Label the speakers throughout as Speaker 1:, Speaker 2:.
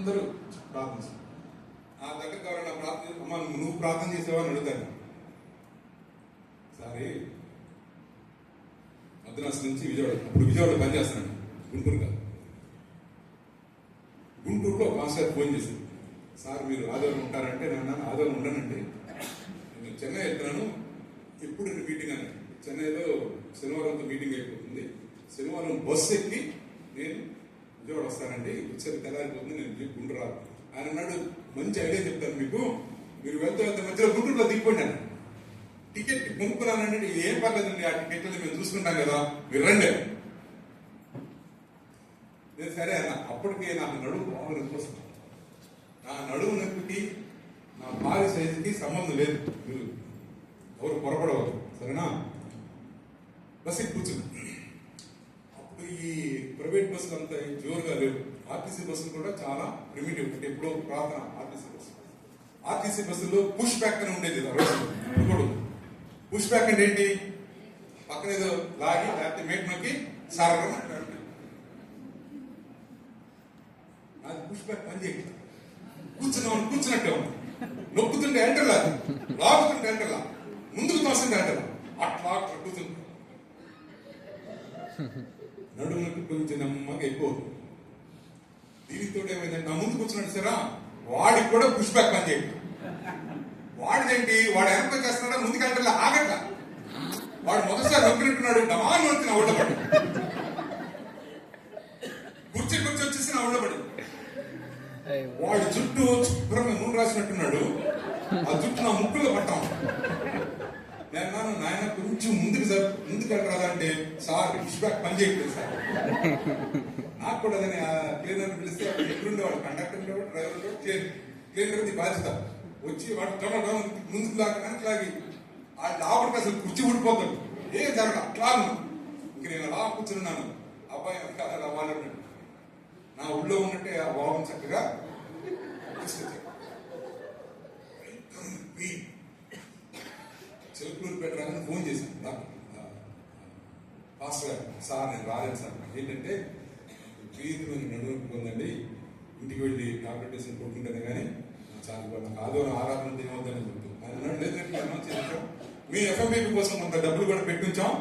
Speaker 1: అందరూ ప్రార్థించారు. నా దగ్గర ఎవరైనా ప్రార్థన అమ్మ నువ్వు ప్రార్థన చేసేవాని అడుగుతాను. సరే మద్రాసు నుంచి విజయవాడ, ఇప్పుడు విజయవాడలో పనిచేస్తున్నాను, గుంటూరు కాదు. గుంటూరులో మాస్టర్ ఫోన్ చేశారు, సార్ మీరు ఆదివారం ఉంటారంటే నేను ఆదివారం ఉండనండి, నేను చెన్నై వెళ్తున్నాను, ఎప్పుడు మీటింగ్ అని. చెన్నైలో శనివారంతో మీటింగ్ అయిపోతుంది, శనివారం బస్సు ఎక్కి నేను విజయవాడ వస్తానండి, వచ్చేది తెల్లారిపోతుంది, నేను గుంటూరు రాదు. ఆయన అన్నాడు మంచి ఐడియా చెప్తాను మీకు, మీరు వెళ్తే మధ్యలో గుంటూరులో దిగిపోండి అని. టికెట్ కొనుక్కున్నానండి, ఏం పర్లేదండి, ఆ టికెట్లని మేము చూసుకుంటాం కదా, మీరు రండి. నేను సరే అన్న. అప్పటికే నాకు నడుము బాగా నొప్పి వస్తుంది. నా నడుము నొప్పికి నా భార్య సైజుకి సంబంధం లేదు, మీరు ఎవరు పొరపడవద్దు సరేనా. బస్సు కూర్చుంది. అప్పుడు ఈ ప్రైవేట్ బస్సులు అంతా జోరుగా లేవు, ఆర్టీసీ బస్సులు కూడా చాలా ప్రిమిటివ్, అంటే ఎప్పుడో ప్రార్థన ఆర్టీసీ బస్సు. ఆర్టీసీ బస్సులో పుష్ బ్యాక్ అని ఉండేది, ఇప్పుడు పుష్ బ్యాక్ అంటే ఏంటి, పక్కన ఏదో లాగి లేకపోతే మేట్ నొక్కి సారడం అంటే. అది పుష్ బ్యాక్ పని చేయాలి, కూర్చున్నట్టే ఉంది, నొక్కుతుంటే ఎంటర్లా, లాగుతుంటే ఎంటర్లా, ముందుకు తోస్తుంటే ఎంటర్లా, అట్లా కూర్చుంది. నడుములకు కొంచెం నెమ్మగా ఎక్కువ. దీనితో ఏమైందంటే నా ముందు కూర్చున్నాడు సరా, వాడికి కూడా పుష్ బ్యాక్ పని చేయాలి. వాడిదేంటి, వాడు ఎంత చేస్తున్నాడో ముందుకంటే ఆగట్లా, వాడు మొదటిసారి నొక్కినట్టున్నాడు, డమాన్ వచ్చి నా ఒళ్ళపడి, కుర్చీ వచ్చేసి నా ఒళ్ళపడి, వాడి జుట్టు శుభ్రంగా నూనె రాసినట్టున్నాడు, ఆ జుట్టు నా ముక్కులో పట్టాం. నేను నాయన కొంచెం ముందుకు వెళ్ళరాదంటే, సార్ పుష్ బ్యాక్ పని చేయట్లేదు సార్. నాకు కూడా అదని క్లీనర్ పిలిస్తే ఎక్కడుండేవాడు, కండక్టర్ ఉండేవాడు, డ్రైవర్ ఉండేవాడు, క్లీనర్ బాధ్యత వచ్చి వాడు ముందుకు లాగి ఆ లోపలికి అసలు కుర్చీ ఊడిపోతాడు, ఏ జరగ అట్లా. ఇంక నేను అలా కూర్చున్నాను, అబ్బాయి అలా వాళ్ళు నా ఊళ్ళో ఉన్నట్టే ఆ బాబుని చక్కగా చిలుకూరు పెట్టరాని ఫోన్ చేశాను నాకు, పాస్టర్ సార్ నేను రాలేదు సార్, ఏంటంటే ప్రీతిలోని నడుము ఉందండి, ఇంటికి వెళ్ళి టాబ్లెట్ వేసి కొట్టుకుంటాను కానీ చాలా నాకు ఆదివారం ఆరాధన తినవద్దని చెప్తాను. ఆయన లేదంటే మీ ఎఫ్ఎంబీపీ కోసం కొంత డబ్బులు కూడా పెట్టించాం,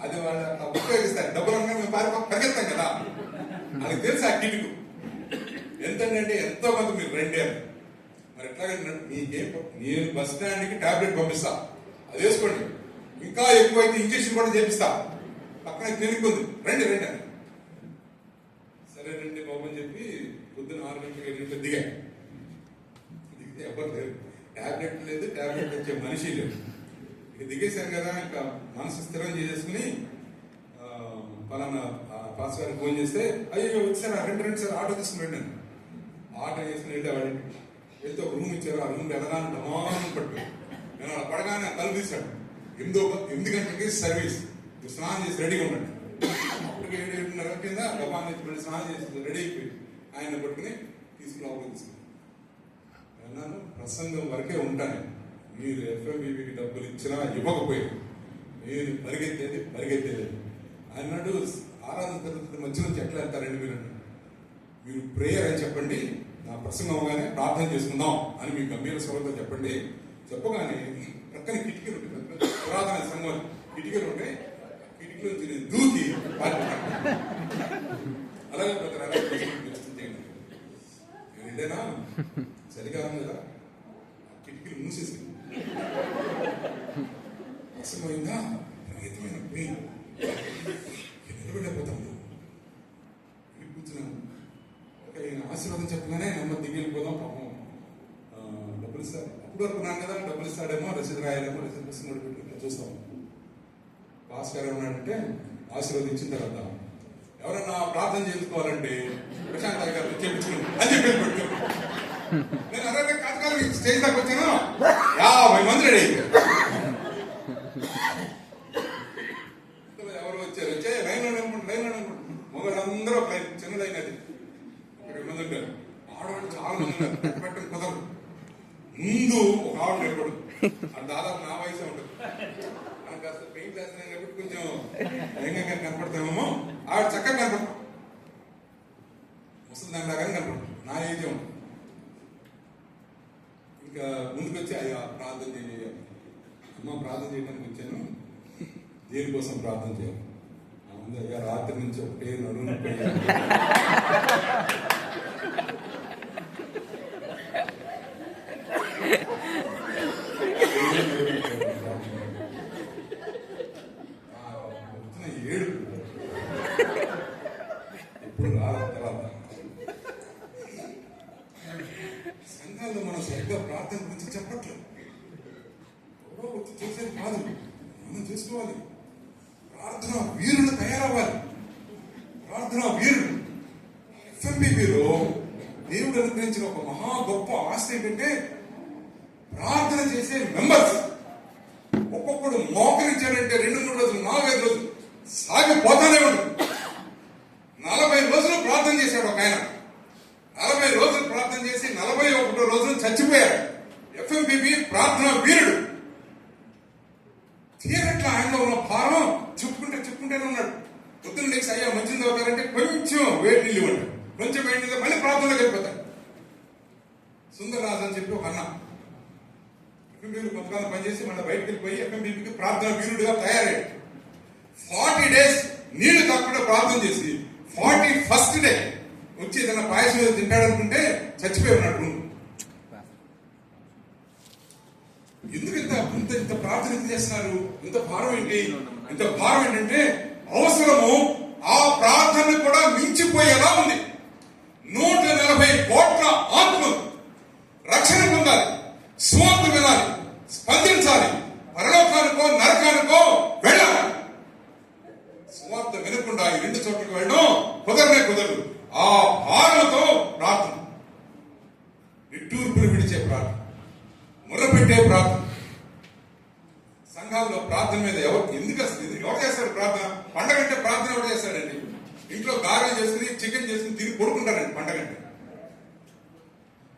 Speaker 1: అది వాళ్ళు అట్లా ఉపయోగిస్తారు, డబ్బులు అన్నా మేము పరిగెత్తాం కదా, అది తెలుసు ఆ కిటుకు ఎంతంటే ఎంతో కొంత మీరు రండి అని. మరి ఎట్లాగంటే నేను బస్ స్టాండ్కి టాబ్లెట్ పంపిస్తా, అది వేసుకోండి, ఇంకా ఎక్కువైతే ఇంజక్షన్ కూడా చేపిస్తా, పక్కన క్లినిక్ ఉంది, రండి రండి అని. సరే రండి బాబు అని చెప్పి పొద్దున్న 6 గంటలకు 7 గంటలకు దిగా. దిగితే ఎవరు లేరు, టాబ్లెట్ లేదు, టాబ్లెట్ వచ్చే మనిషి లేదు. ఇక దిగేశాను కదా, ఇంకా మనసు స్థిరం చేసేసుకుని పలానా పాస్ గారికి ఫోన్ చేస్తే, అయ్యో వచ్చారా, రెండు సార్ ఆటో తీసుకుని రండి. ఆటో చేసుకుని వెళ్ళేవాడి, వెళ్తే ఒక రూమ్ ఇచ్చారు, ఆ రూమ్ వెళ్ళగానే డమానం పట్టు, నేను అలా పడగానే తలుపు తీశాడు. 8 గంటలకి సర్వీస్, స్నానం చేసి రెడీగా ఉండండి. అప్పటికి 7:30 కింద డబ్బాన్ని తెచ్చి స్నానం చేసి రెడీ అయిపోయి ఆయన పట్టుకుని తీసుకుని అన్నాను, ప్రసంగం వరకే ఉంటాను, మీరు ఎఫ్ఎంబీపీకి డబ్బులు ఇచ్చినా ఇవ్వకపోయారు, నేను పరిగెత్తేది అన్నాడు. ఆరాధన తరగతి మధ్య నుంచి ఎట్లా వెళ్తారండి మీరు ప్రేయర్ అని చెప్పండి, నా ప్రసంగం అవగానే ప్రార్థన చేసుకుందాం అని మీ గంభీర స్వరంతో చెప్పండి. చెప్పగానే ప్రక్కన కిటికీలు ఉంటాయి, పురాతన సంఘం కిటికీలు ఉంటాయి, కిటికీలో నుంచి నేను దూకి అలాగే ఏంటైనా చలికాలం కదా, కిటికీలు మూసేసి అసమైందా విపరీతమైన పెయిన్, నిలబడిపోతాము. కూర్చున్నాను, ఆశీర్వాదం చెప్పగానే నెమ్మది దిగి వెళ్ళిపోదాం, పాపం డబ్బులు ఇస్తారు. అప్పుడు వరకు నాన్న కదా డబ్బులు ఇస్తాడేమో, రసీదు రాయాలేమో, రసీదు పుస్తకం కూడా పెట్టుకుంటూ చూస్తాం. పాస్ గారు ఏమన్నాడంటే, ఆశీర్వదించిన తర్వాత ఎవరన్నా ప్రార్థన చేసుకోవాలంటే ప్రశాంత్ గారు చేయించుకుని అని చెప్పి పెట్టు. నేను అదే కాదు స్టేజ్ దాకా వచ్చాను, 50 మంది రెడీ అయిపోయారు. ఎవరు వచ్చే లైన్ మొగలందరూ ఒక లైన్, చిన్న లైన్ అది, 20 మంది ఉంటారు. ఆడవాళ్ళు చాలా మంది ఉన్నారు, పెట్టడం కుదరదు. ముందు ఒక ఆవిడ నిలబడు, అది దాదాపు నా వయసే ఉంటుంది, మనకు కాస్త పెయింట్ వేస్తున్నాం కాబట్టి కొంచెం భయంగా కనపడతామేమో, ఆవిడ చక్కగా కనపడతాం. ముసలిదానిలాగానే కనపడుతుంది, నా ఏజే ఉంటుంది. ఇంకా ముందుకొచ్చి అయ్యా ప్రార్థన చేయాలి, అమ్మ ప్రార్థన చేయడానికి వచ్చాను, దేనికోసం ప్రార్థన చేయాలి? అయ్యా రాత్రి నుంచి ఒకటే నడుము నొప్పి. ఏడు ఎప్పుడు రాదు. తర్వాత సంఘాల్లో మనం సరిగ్గా ప్రార్థన గురించి చెప్పట్లేదు. ఎవరో వచ్చి చేసేది కాదు, మనం చేసుకోవాలి. ప్రార్థన వీరులు తయారవ్వాలి. ప్రార్థన వీరులు. ఎఫ్ఎంబిపిలో దేవుడు అనుగ్రహించిన ఒక మహా గొప్ప ఆస్తి ఏంటంటే ప్రార్థన చేసే మెంబర్స్. ఒక్కొక్కడు మోకరించాడంటే 2-3 రోజులు, 4-5 రోజులు సాగిపోతానే ఉంటుంది. 40 రోజులు ప్రార్థన చేశాడు ఒక ఆయన. 40 రోజులు ప్రార్థన చేసి 41వ రోజులు చచ్చిపోయాడు. ఎఫ్ఎంబిపి ప్రార్థన వీరుడు. తీరట్ల ఆయనలో ఉన్న భారం చెప్పుకుంటూనే ఉన్నాడు. పొద్దున్న లేచి అయ్యా మంచిది అవుతారంటే కొంచెం వేడి నీళ్ళు ఇవ్వండి, కొంచెం వేడి నీళ్ళు, మళ్ళీ ప్రార్థనలోకి వెళ్ళిపోతాడు. సుందరరాజు అని చెప్పి ఒక అన్న ఎఫ్ఎంబిపి కొంతకాలం పనిచేసి మళ్ళీ బయటకు వెళ్ళిపోయి ఎఫ్ఎంబిపికి ప్రార్థన వీరుడుగా తయారయ్యాడు. 40 డేస్ నీళ్లు తప్పకుండా ప్రార్థన చేసి 41st డే వచ్చి ఏదైనా పాయసం తింటాడనుకుంటే చచ్చిపోయి ఉన్నాడు. ఎందుకు ఇంత ప్రార్థన చేస్తున్నారు? ఇంత భారం ఏంటి? ఇంత భారం ఏంటంటే అవసరము ఆ ప్రార్థన కూడా మించిపోయేలా ఉంది. 140 కోట్ల ఆత్మలు రక్షణ పొందాలి, సువార్త వినాలి, స్పందించాలి, పరలోకానికో నరకానికో వెళ్ళాలి. సువార్త వినకుండా ఈ 2 చోట్లకు వెళ్ళడం కుదరదు. ఆ భారంతో ప్రార్థన, నిట్టూర్పులు విడిచే ప్రార్థన, ముర్రపెట్టే ప్రార్థన. సంఘాల్లో ప్రార్థన మీద ఎవరు చేస్తారు ప్రార్థన? పండగ అంటే ప్రార్థన ఎవరు చేస్తాడండి? ఇంట్లో గారెలు చేసుకుని చికెన్ చేసుకుని తిరిగి పడుకుంటారండి పండగ అంటే.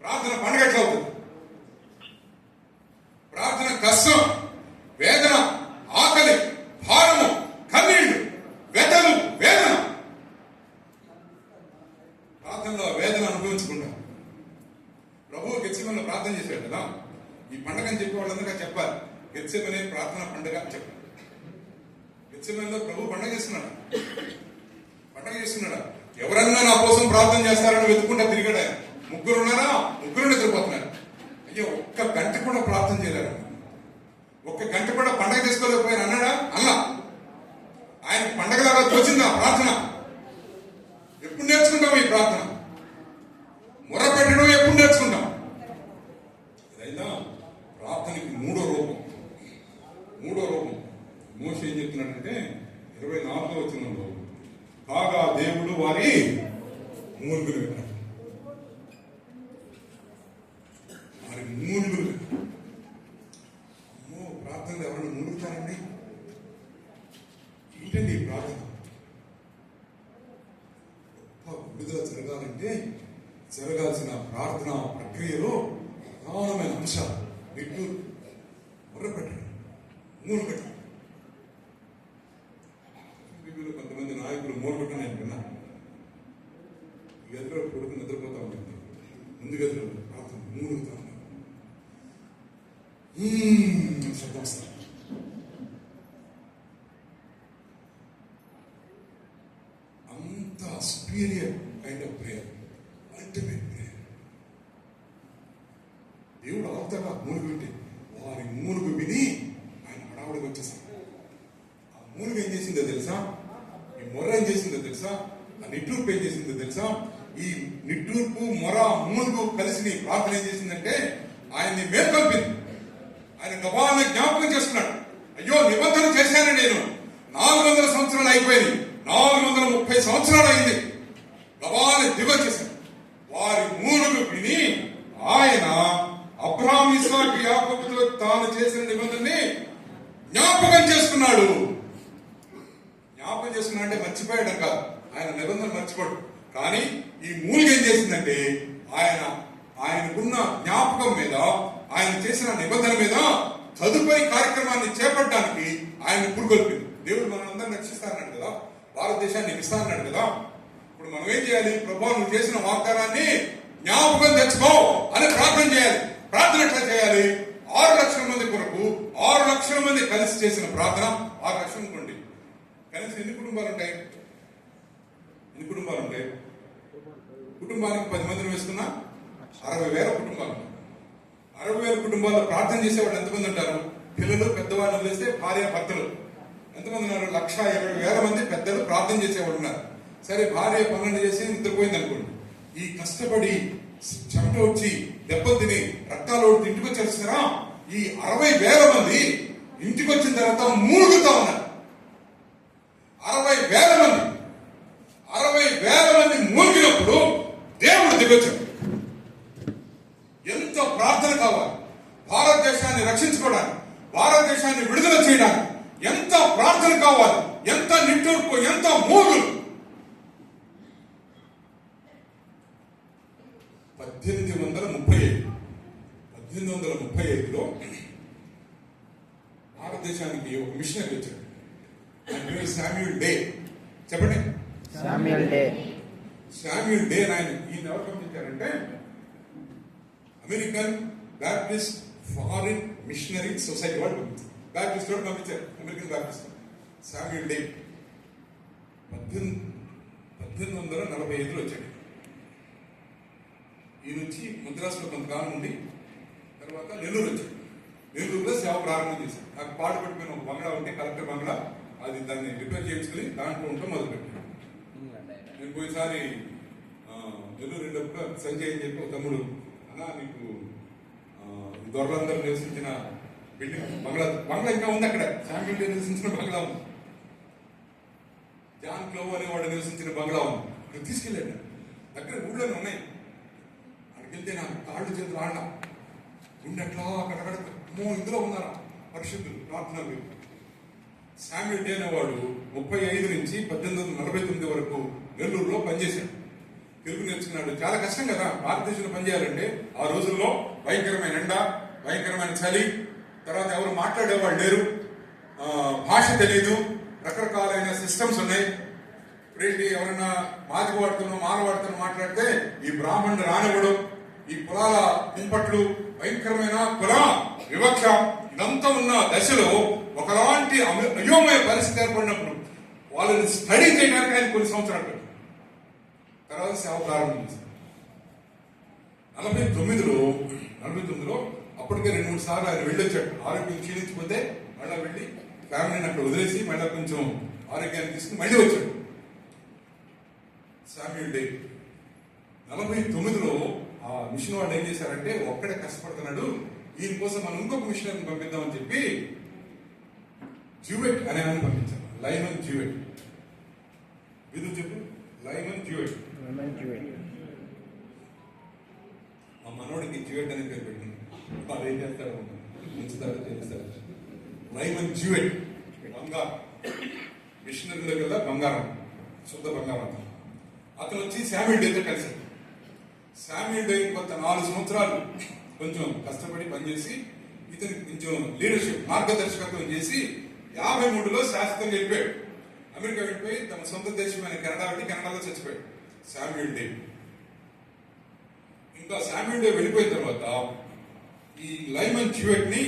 Speaker 1: ప్రార్థన పండగ ఎట్లా అవుతుంది? ప్రార్థన కష్టం, వేదన, ఆకలి, భారము, కన్నీళ్లు, వెతలు, వేదన. ప్రార్థనలో వేదన అనుభవించుకుంటాం. ప్రభువు గెత్సెమనేలో ప్రార్థన చేశాడు కదా, ఈ పండగ అని చెప్పి వాళ్ళందరికీ చెప్పాలి. గెత్సెమనే ప్రార్థన పండుగ అని చెప్పాలి. గెత్సెమనేలో ప్రభు పండగ చేస్తున్నాడా? ఎవరన్నా నా కోసం ప్రార్థన చేస్తారని వెతుకుంటా తిరిగాడు ఆయన. 3 ఉన్నారా? 3 నిద్రపోతున్నారు. అయ్యో, ఒక్క గంట కూడా ప్రార్థన చేయలేడు. ఒక్క గంట కూడా పండగ చేసుకోలేకపోయాను అన్నాడా? అన్నా. ఆయన పండగలాగా తోచిందా ప్రార్థన? ఎప్పుడు నేర్చుకుంటాం ఈ ప్రార్థన? మొర పెట్టడం ఎప్పుడు నేర్చుకుంటాం? ఇదైనా ప్రార్థనకి 3వ రూపం. మోషే ఏం చెప్తున్నాడంటే 24వ వచనంలో, కాగా దేవుడు వారి మూలుగులు విన్నాడు. అమ్మో, ప్రార్థనలు ఎవరైనా మూలుగుతారండి? ఏంటండి ఈ ప్రార్థన? గొప్ప విడుదల జరగాలంటే జరగాల్సిన ప్రార్థన ప్రక్రియలో ప్రధానమైన అంశాలు నిట్టు మొర్రపెట్టడం, మూలు పెట్టడం. కొంతమంది నాయకులు మూలు పెట్టడం నేను విన్నాను. ఈ గదిలో కొడుకు నిద్రపోతా ఉంటుంది, ముందు గదిలో ప్రార్థన మూలుగుతా ఉన్నాను. శబ్దం వస్తారు. అంత superior kind of prayer, ultimate prayer. దేవుడు అంతగా మూలుగు వింటే వారి మూలుగు విని ఆయన హడావుడికి వచ్చేసాడు. ఆ మూలుగు ఏం చేసిందో తెలుసా? ఈ మొర్ర ఏం చేసిందో తెలుసా? ఆ నిట్టూర్పు ఏం చేసిందో తెలుసా? ఈ నిట్టూర్పు, మొర, మూలుగు కలిసి ప్రార్థన ఏం చేసిందంటే ఆయన్ని మేల్కొల్పింది. ఆయన గబాలను జ్ఞాపకం చేసుకున్నాడు. అయ్యో, నిబంధన చేశాను నేను, 400 సంవత్సరాలు అయిపోయింది, 430 సంవత్సరాలు అయింది. గబాలను దిగొచ్చేశాడు. వారి మూలుగు విని ఆయన అబ్రహాము, ఇస్సాకు, యాకోబుతో తాను చేసిన నిబంధనని జ్ఞాపకం చేసుకున్నాడు. జ్ఞాపకం చేసుకున్నా అంటే మర్చిపోయాడు కాదు, ఆయన నిబంధన మర్చిపోడు. కానీ ఈ మూలిక ఏం చేసిందంటే ఆయనకున్న జ్ఞాపకం మీద, ఆయన చేసిన నిబంధన మీద తదుపరి కార్యక్రమాన్ని చేపట్టడానికి ఆయన పురుగొల్పింది. దేవుడు మనందరిని రక్షిస్తారన్నాడు కదా, భారతదేశాన్ని ఇస్తారన్నాడు కదా. ఇప్పుడు మనం ఏం చేయాలి? ప్రభువా నువ్వు చేసిన వాగ్దానాన్ని జ్ఞాపకం తెచ్చుకో అని ప్రార్థన చేయాలి. ప్రార్థన ఎట్లా చేయాలి? 6 లక్షల మంది కొరకు 6 లక్షల మంది కలిసి చేసిన ప్రార్థన 6 లక్షలు అనుకోండి. కలిసి ఎన్ని కుటుంబాలు ఉంటాయి? కుటుంబానికి 10 మందిని వేసుకున్నా 60,000 కుటుంబాలు. 60,000 కుటుంబాల్లో ప్రార్థన చేసేవాళ్ళు ఎంతమంది ఉంటారు? పిల్లలు, పెద్దవాళ్ళు వదిలేస్తే భార్య భర్తలు ఎంతమంది ఉన్నారు? 1,20,000 మంది పెద్దలు ప్రార్థన చేసేవాళ్ళు ఉన్నారు. సరే, భార్య 12 చేసి నిద్రపోయింది అనుకోండి. ఈ కష్టపడి చెమట వచ్చి దెబ్బలు తిని రక్తాలు ఓడి ఇంటికి వచ్చేస్తారా? ఈ 60,000 మంది ఇంటికి వచ్చిన తర్వాత మూలుగుతా ఉన్నారు. 60,000 మంది మూలిగినప్పుడు దేవుడు దిగొచ్చాడు. ఎంత ప్రార్థన కావాలి భారతదేశాన్ని రక్షించుకోవడానికి, భారతదేశాన్ని విడుదల చేయడానికి ఎంత ప్రార్థన కావాలి, ఎంత నిట్టూర్పు, ఎంత మూగులు. 1835లో భారతదేశానికి ఒక మిషనరీ వచ్చాడు. Samuel Day. చెప్పండి. శామ్యూల్ డే ఆయన ఈయన ఎవరు పంపించారంటే American Baptist Foreign Missionary Society వాళ్ళు పంపించారు. బ్యాప్టిస్ట్ వాళ్ళు పంపించారు. అమెరికన్ బ్యాప్టిస్ట్ శామ్యూల్ డే 1845లో వచ్చాడు. ఈ నుంచి మద్రాసులో కొంతకాలం ఉండి తర్వాత నెల్లూరు వచ్చాడు. నెల్లూరులో సేవ ప్రారంభం చేశాడు. నాకు పాటు పెట్టుకుని ఒక బంగ్లా ఉంటే కలెక్టర్ బంగ్లా, అది దాన్ని రిపేర్ చేయించుకుని దాంట్లో ఉంటాం మొదలుపెట్టాను. నేను పోయినసారి నెల్లూరు వెళ్ళినప్పుడు సంజయ్ అని చెప్పి ఒక తమ్ముడు, అన్నా నీకు దొరలందరూ నివసించిన బిల్డింగ్ బంగ్లా ఇంకా ఉంది అక్కడ. శామ్యూల్ డే నివసించిన బంగ్లా ఉంది. జాన్ క్లోవ్ అనేవాడు నివసించిన బంగ్లా ఉంది. అక్కడ తీసుకెళ్ళాడు. దగ్గర ఊళ్ళోనే ఉన్నాయి. అక్కడికి వెళ్తే నాకు కాళ్ళు చేతులు ఆడ ఉండట్లా అక్కడక్కడ ఇందులో ఉన్నారా పరిశుద్ధులు ప్రార్థనలు. శామ్యూల్ డే అనేవాడు 35 నుంచి 1849 వరకు నెల్లూరులో పనిచేశాడు. తెలుగు నేర్చుకున్నాడు. చాలా కష్టం కదా భారతదేశంలో పనిచేయాలంటే. ఆ రోజుల్లో భయంకరమైన ఎండ, భయంకరమైన చలి, తర్వాత ఎవరు మాట్లాడేవాళ్ళు లేరు, భాష తెలియదు, రకరకాలైన సిస్టమ్స్ ఉన్నాయి. ఇప్పుడేంటి ఎవరైనా మాదివాడుతున్నా మానవాడుతున్నా మాట్లాడితే ఈ బ్రాహ్మణుడు రానివ్వడం, ఈ కులాల కుంపట్లు, భయంకరమైన కుల వివక్ష, ఇదంతా ఉన్న దశలో ఒకలాంటి అయోమయ పరిస్థితి ఏర్పడినప్పుడు వాళ్ళని స్టడీ చేయడానికి ఆయన కొన్ని సంవత్సరాలు పెట్టారు. తర్వాత సేవ ప్రారంభించారు. 49లో అప్పటికే 2-3 సార్లు ఆయన వెళ్ళొచ్చాడు. ఆరోగ్యం క్షీణించిపోతే మళ్ళీ వెళ్ళి ఫ్యామిలీని అక్కడ వదిలేసి మళ్ళీ కొంచెం ఆరోగ్యాన్ని తీసుకుని మళ్ళీ వచ్చాడు. శామ్యూల్ డే 49లో ఆ మిషన్ వాళ్ళు ఏం చేశారంటే, ఒక్కడే కష్టపడుతున్నాడు, ఈయన కోసం మనం ఇంకొక మిషనరీని పంపిద్దామని చెప్పి జ్యూవెట్ అనే ఆయన పంపించారు. లైమన్ జ్యూవెట్. ఇది చెప్పు. లైమన్ జ్యూవెట్. మా మనోడికి జ్యూవెట్ అనే పేరు పెట్టింది. వాళ్ళు ఏం చేస్తారు, ఉంచుతారు, చేస్తారు. లైమన్ జ్యూవెట్ బంగారం, మిషనరీలో కదా బంగారం, శుద్ధ బంగారం. అతను వచ్చి శామ్యూల్ డేతో కలిసాడు. శామ్యూల్ డే కొంత 4 సంవత్సరాలు కొంచెం కష్టపడి పనిచేసి ఇతనికి కొంచెం లీడర్షిప్ మార్గదర్శకత్వం చేసి 53లో శాశ్వతంగా వెళ్ళిపోయాడు. అమెరికా వెళ్ళిపోయి తమ సొంత దేశమైన కెనడా వెళ్ళి కెనడాలో చచ్చిపోయాడు శామ్యూల్ డే. ఇంకా శామ్యూల్ డే వెళ్ళిపోయిన తర్వాత ఈ లైమన్ జ్యూవెట్ ని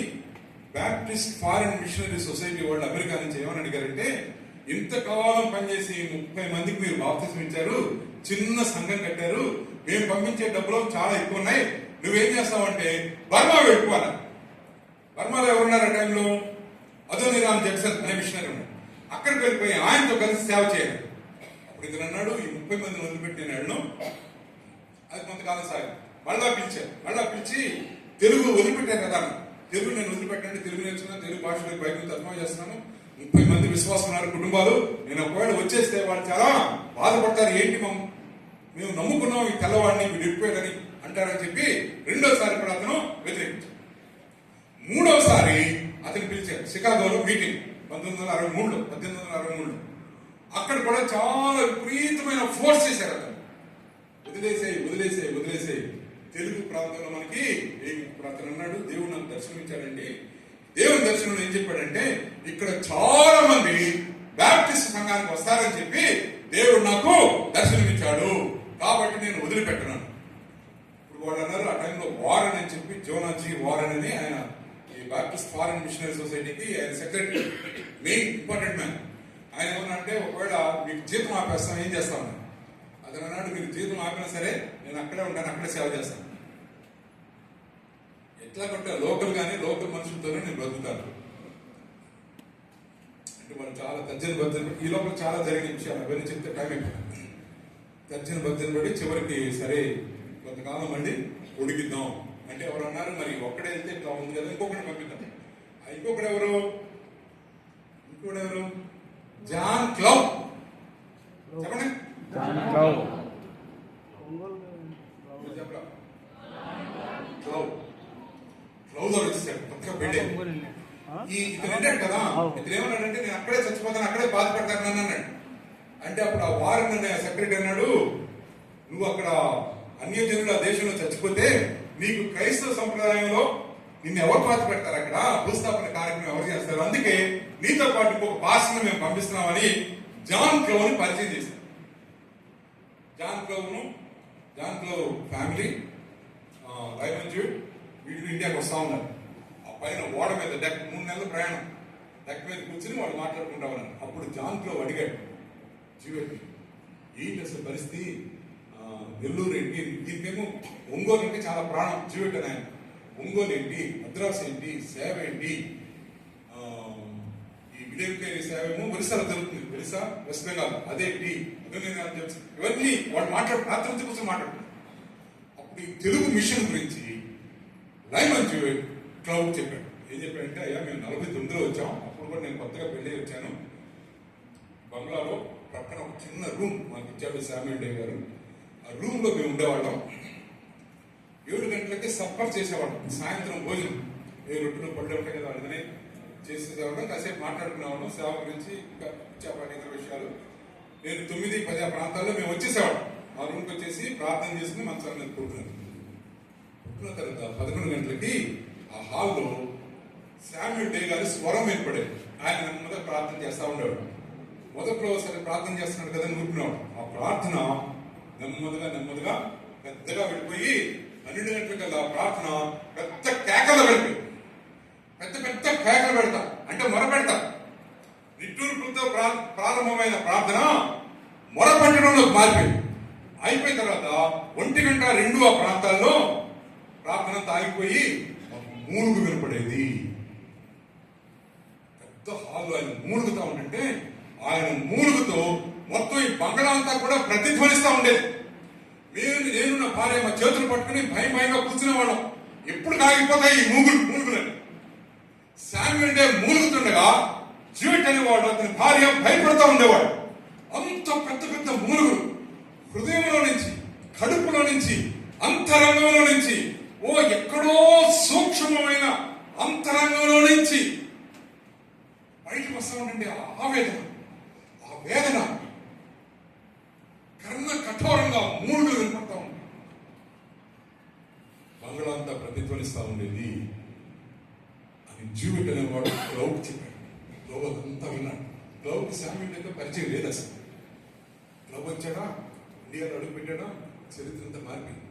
Speaker 1: బ్యాప్టిస్ట్ ఫారిన్ మిషనరీ సొసైటీ వాళ్ళు అమెరికా నుంచి ఏమని అడిగారంటే, ఇంతకాలం పనిచేసి 30 మందికి మీరు బాప్తిజం ఇచ్చారు, చిన్న సంఘం కట్టారు, మేము పంపించే డబ్బులు చాలా ఎక్కువ ఉన్నాయి, నువ్వేం చేస్తావంటే బర్మా వెళ్ళిపోవాలి. బర్మాలో ఎవరున్నారు ఆ టైంలో? అదోనిరామ్ జడ్సన్ అనే మిషనరీ ఉన్నాడు. అక్కడికి వెళ్ళిపోయి ఆయనతో కలిసి సేవ చేయాలి. అప్పుడు ఇతను అన్నాడు, ఈ 30 మందిని వదిలిపెట్టిన వాళ్ళను. అది కొంతకాలం సాగింది. మళ్ళా పిలిచి తెలుగు వదిలిపెట్టాను కదా, తెలుగు నేను వదిలిపెట్టాను, తెలుగు నేర్చుకున్నాను, తెలుగు భాషలో బైబిల్ తర్జుమా చేస్తున్నాను, 30 మంది విశ్వాసం ఉన్నారు కుటుంబాలు, నేను ఒకవేళ వచ్చేస్తే వాళ్ళు చాలా బాధపడతారు, ఏంటి మేము నమ్ముకున్నాం ఈ తెల్లవాడిని వీడు వెళ్ళిపోయాడని అంటారని చెప్పి రెండోసారి కూడా అతను వ్యతిరేకించాడు. మూడోసారి అతను పిలిచారు షికాగోలో మీటింగ్ 1863. అక్కడ కూడా చాలా విపరీతమైన ఫోర్స్ చేశారు. అతను వదిలేసేయి తెలుగు ప్రాంతంలో మనకి అతను అన్నాడు, దేవుడు నాకు దర్శనమిచ్చాడండి. దేవుని దర్శనంలో ఏం చెప్పాడంటే, ఇక్కడ చాలా మంది బ్యాప్టిస్ట్ సంఘానికి వస్తారని చెప్పి దేవుడు నాకు దర్శనమిచ్చాడు. వదిలిపెట్టను. ఇప్పుడు వాళ్ళు అన్నారు ఆ టైంలో వారన్ అని చెప్పి జోనాజీ వారన్ అని ఆయన ఈ బాప్టిస్ట్ ఫారెన్ మిషనరీ సొసైటీకి ఆయన సెక్రటరీ, మెయిన్ ఇంపార్టెంట్ మ్యాన్. ఆయన ఏమన్నా అంటే ఒకవేళ మీకు జీతం ఆపేస్తాం ఏం చేస్తాను అతను అన్నాడు, మీరు జీతం ఆపినా సరే నేను అక్కడే ఉంటాను, అక్కడే సేవ చేస్తాను. ఎట్లా కొట్టే లోకల్ గానీ లోకల్ మనుషులతోనే నేను బ్రతుకుతాను అంటే మనం చాలా తర్జన భర్జన. ఈ లోపల చాలా జరిగిన విషయాలు అవన్నీ చెప్తే టైం అయిపోయింది. తర్జన భర్జన పడి చివరికి సరే కొంతకాలం మళ్ళీ ఉడికిద్దాం అంటే ఎవరు అన్నారు, మరి ఒక్కడే వెళ్తే ఇట్లా ఉంది కదా ఇంకొకటి పంపిద్దాం. ఇంకొకడెవరు జాన్ క్లౌ, చెప్పండి క్లౌజర్ వచ్చేసాడు కొత్తగా పెళ్ళి. ఇతను అంటాడు కదా, ఇతను ఏమన్నాడంటే నేను అక్కడే చచ్చిపోతాను, అక్కడే బాధపడతాను అన్నాడు. అంటే అప్పుడు ఆ వారన్ అనే సెక్రటరీ అన్నాడు, నువ్వు అక్కడ అన్యజనుల దేశంలో చచ్చిపోతే నీకు క్రైస్తవ సంప్రదాయంలో నిన్ను ఎవరు బాధ పెడతారు, అక్కడ భూస్థాపన కార్యక్రమం ఎవరు చేస్తారు, అందుకే నీతో పాటు ఇంకొక భాషను మేము పంపిస్తున్నామని జాన్ క్లౌని పరిచయం చేశారు. జాన్ క్లౌ ఫ్యామిలీ రైమంజు వీళ్ళు ఇండియాకి వస్తా ఉన్నారు. ఆ పైన ఓడ మీద డెక్ 3 నెలల ప్రయాణం, డెక్ మీద కూర్చుని వాళ్ళు మాట్లాడుకుంటా ఉన్నారు. అప్పుడు జాన్ క్లౌ అడిగాడు జీవెట్టి, ఏంటి అసలు పరిస్థితి, నెల్లూరు ఏంటి, దీనికేమో ఒంగోలు అంటే చాలా ప్రాణం జీవెట్ అని. ఆయన ఒంగోలు ఏంటి, మద్రాసు ఏంటి, సేవ ఏంటి, ఈ విలేకరి సేవ ఏమో ఒరిస్సాలో జరుగుతుంది, ఒరిస్సా వెస్ట్ బెంగాల్ అదేంటి ఇవన్నీ వాళ్ళు రాత్రి కోసం మాట్లాడుతున్నారు. అప్పుడు ఈ తెలుగు మిషన్ గురించి రైమన్ క్లౌడ్ చెప్పాడు. ఏం చెప్పాడంటే, అయ్యా మేము 49లో వచ్చాం, అప్పుడు కూడా నేను కొత్తగా పెళ్ళి వచ్చాను. బంగ్లాలో పక్కన ఒక చిన్న రూమ్ మాకు ఇచ్చాడు శామ్యూల్ డే గారు. ఆ రూమ్ లో మేము ఉండేవాళ్ళం. 7 గంటలకి సఫర్ చేసేవాళ్ళం. సాయంత్రం భోజనం రొట్టెలు పళ్ళు ఉంటాయి కదా, అందుకనే చేసేసేవాళ్ళం. కాసేపు మాట్లాడుకునేవాళ్ళం సేవ గురించి, ఇంకా ఇచ్చాపని ఇతర విషయాలు. నేను 9-10 ప్రాంతాల్లో మేము వచ్చేసేవాళ్ళం. ఆ రూమ్కి వచ్చేసి ప్రార్థన చేసుకుని మంచాల మీద కూర్చున్నాను. కూర్చున్న తర్వాత 11 గంటలకి ఆ హాల్లో శామ్యూల్ డే గారి స్వరం ఏర్పడేది. ఆయన నెమ్మదిగా ప్రార్థన చేస్తూ ఉండేవాడు. మొదట్లో సరే ప్రార్థన చేస్తున్నాడు కదా నూరుకునేవాడు. ఆ ప్రార్థన నెమ్మదిగా పెద్దగా వెళ్ళిపోయి 12 గంటలకల్లా ప్రార్థన పెద్ద కేకలు వెళ్ళిపోయి పెద్ద కేకలు పెడతా అంటే మొర పెడతా. నిట్టూర్పులతో ప్రారంభమైన ప్రార్థన మొరపెట్టడంలో మారిపోయింది. అయిపోయిన తర్వాత 1 గంట 2 ఆ ప్రాంతాల్లో ప్రార్థన తాగిపోయి మూలుగు వినపడేది. పెద్ద హాల్లో ఆయన మూలుగుతా ఉంటే ఆయన మూలుగుతో మొత్తం ఈ బంగళా అంతా కూడా ప్రతిధ్వనిస్తా ఉండేది. నేను నా భార్య మా చేతులు పట్టుకుని భయంగా కూర్చునేవాళ్ళం. ఎప్పుడు కాగిపోతాయి ఈ మూలుగులని. శామ్యూల్ డే మూలుగుతుండగా జీవిట్ అనేవాడు అతని భార్య భయపడుతూ ఉండేవాడు. అంత పెద్ద మూలుగులు హృదయంలో నుంచి, కడుపులో నుంచి, అంతరంగంలో నుంచి, ఎక్కడో సూక్ష్మమైన అంతరంగంలో నుంచి బయటకు వస్తూ ఉండండి. ఆ వేదన కర్ణ కఠోరంగా మూలుగులు వినపడతా ఉంది. బంగ్లా అంతా ప్రతిధ్వనిస్తూ ఉండేది అని జీవిట్ అనేవాడు క్లౌడ్ చెప్పాడు. క్లౌడ్ అదంతా విన్నాడు. క్లౌడ్ శామ్యూల్ అయితే పరిచయం లేదు అసలు. క్లౌడ్ వచ్చాడా, ఇండియాలో అడుగు పెట్టాడా, చరిత్ర అంతా మారిపోయింది.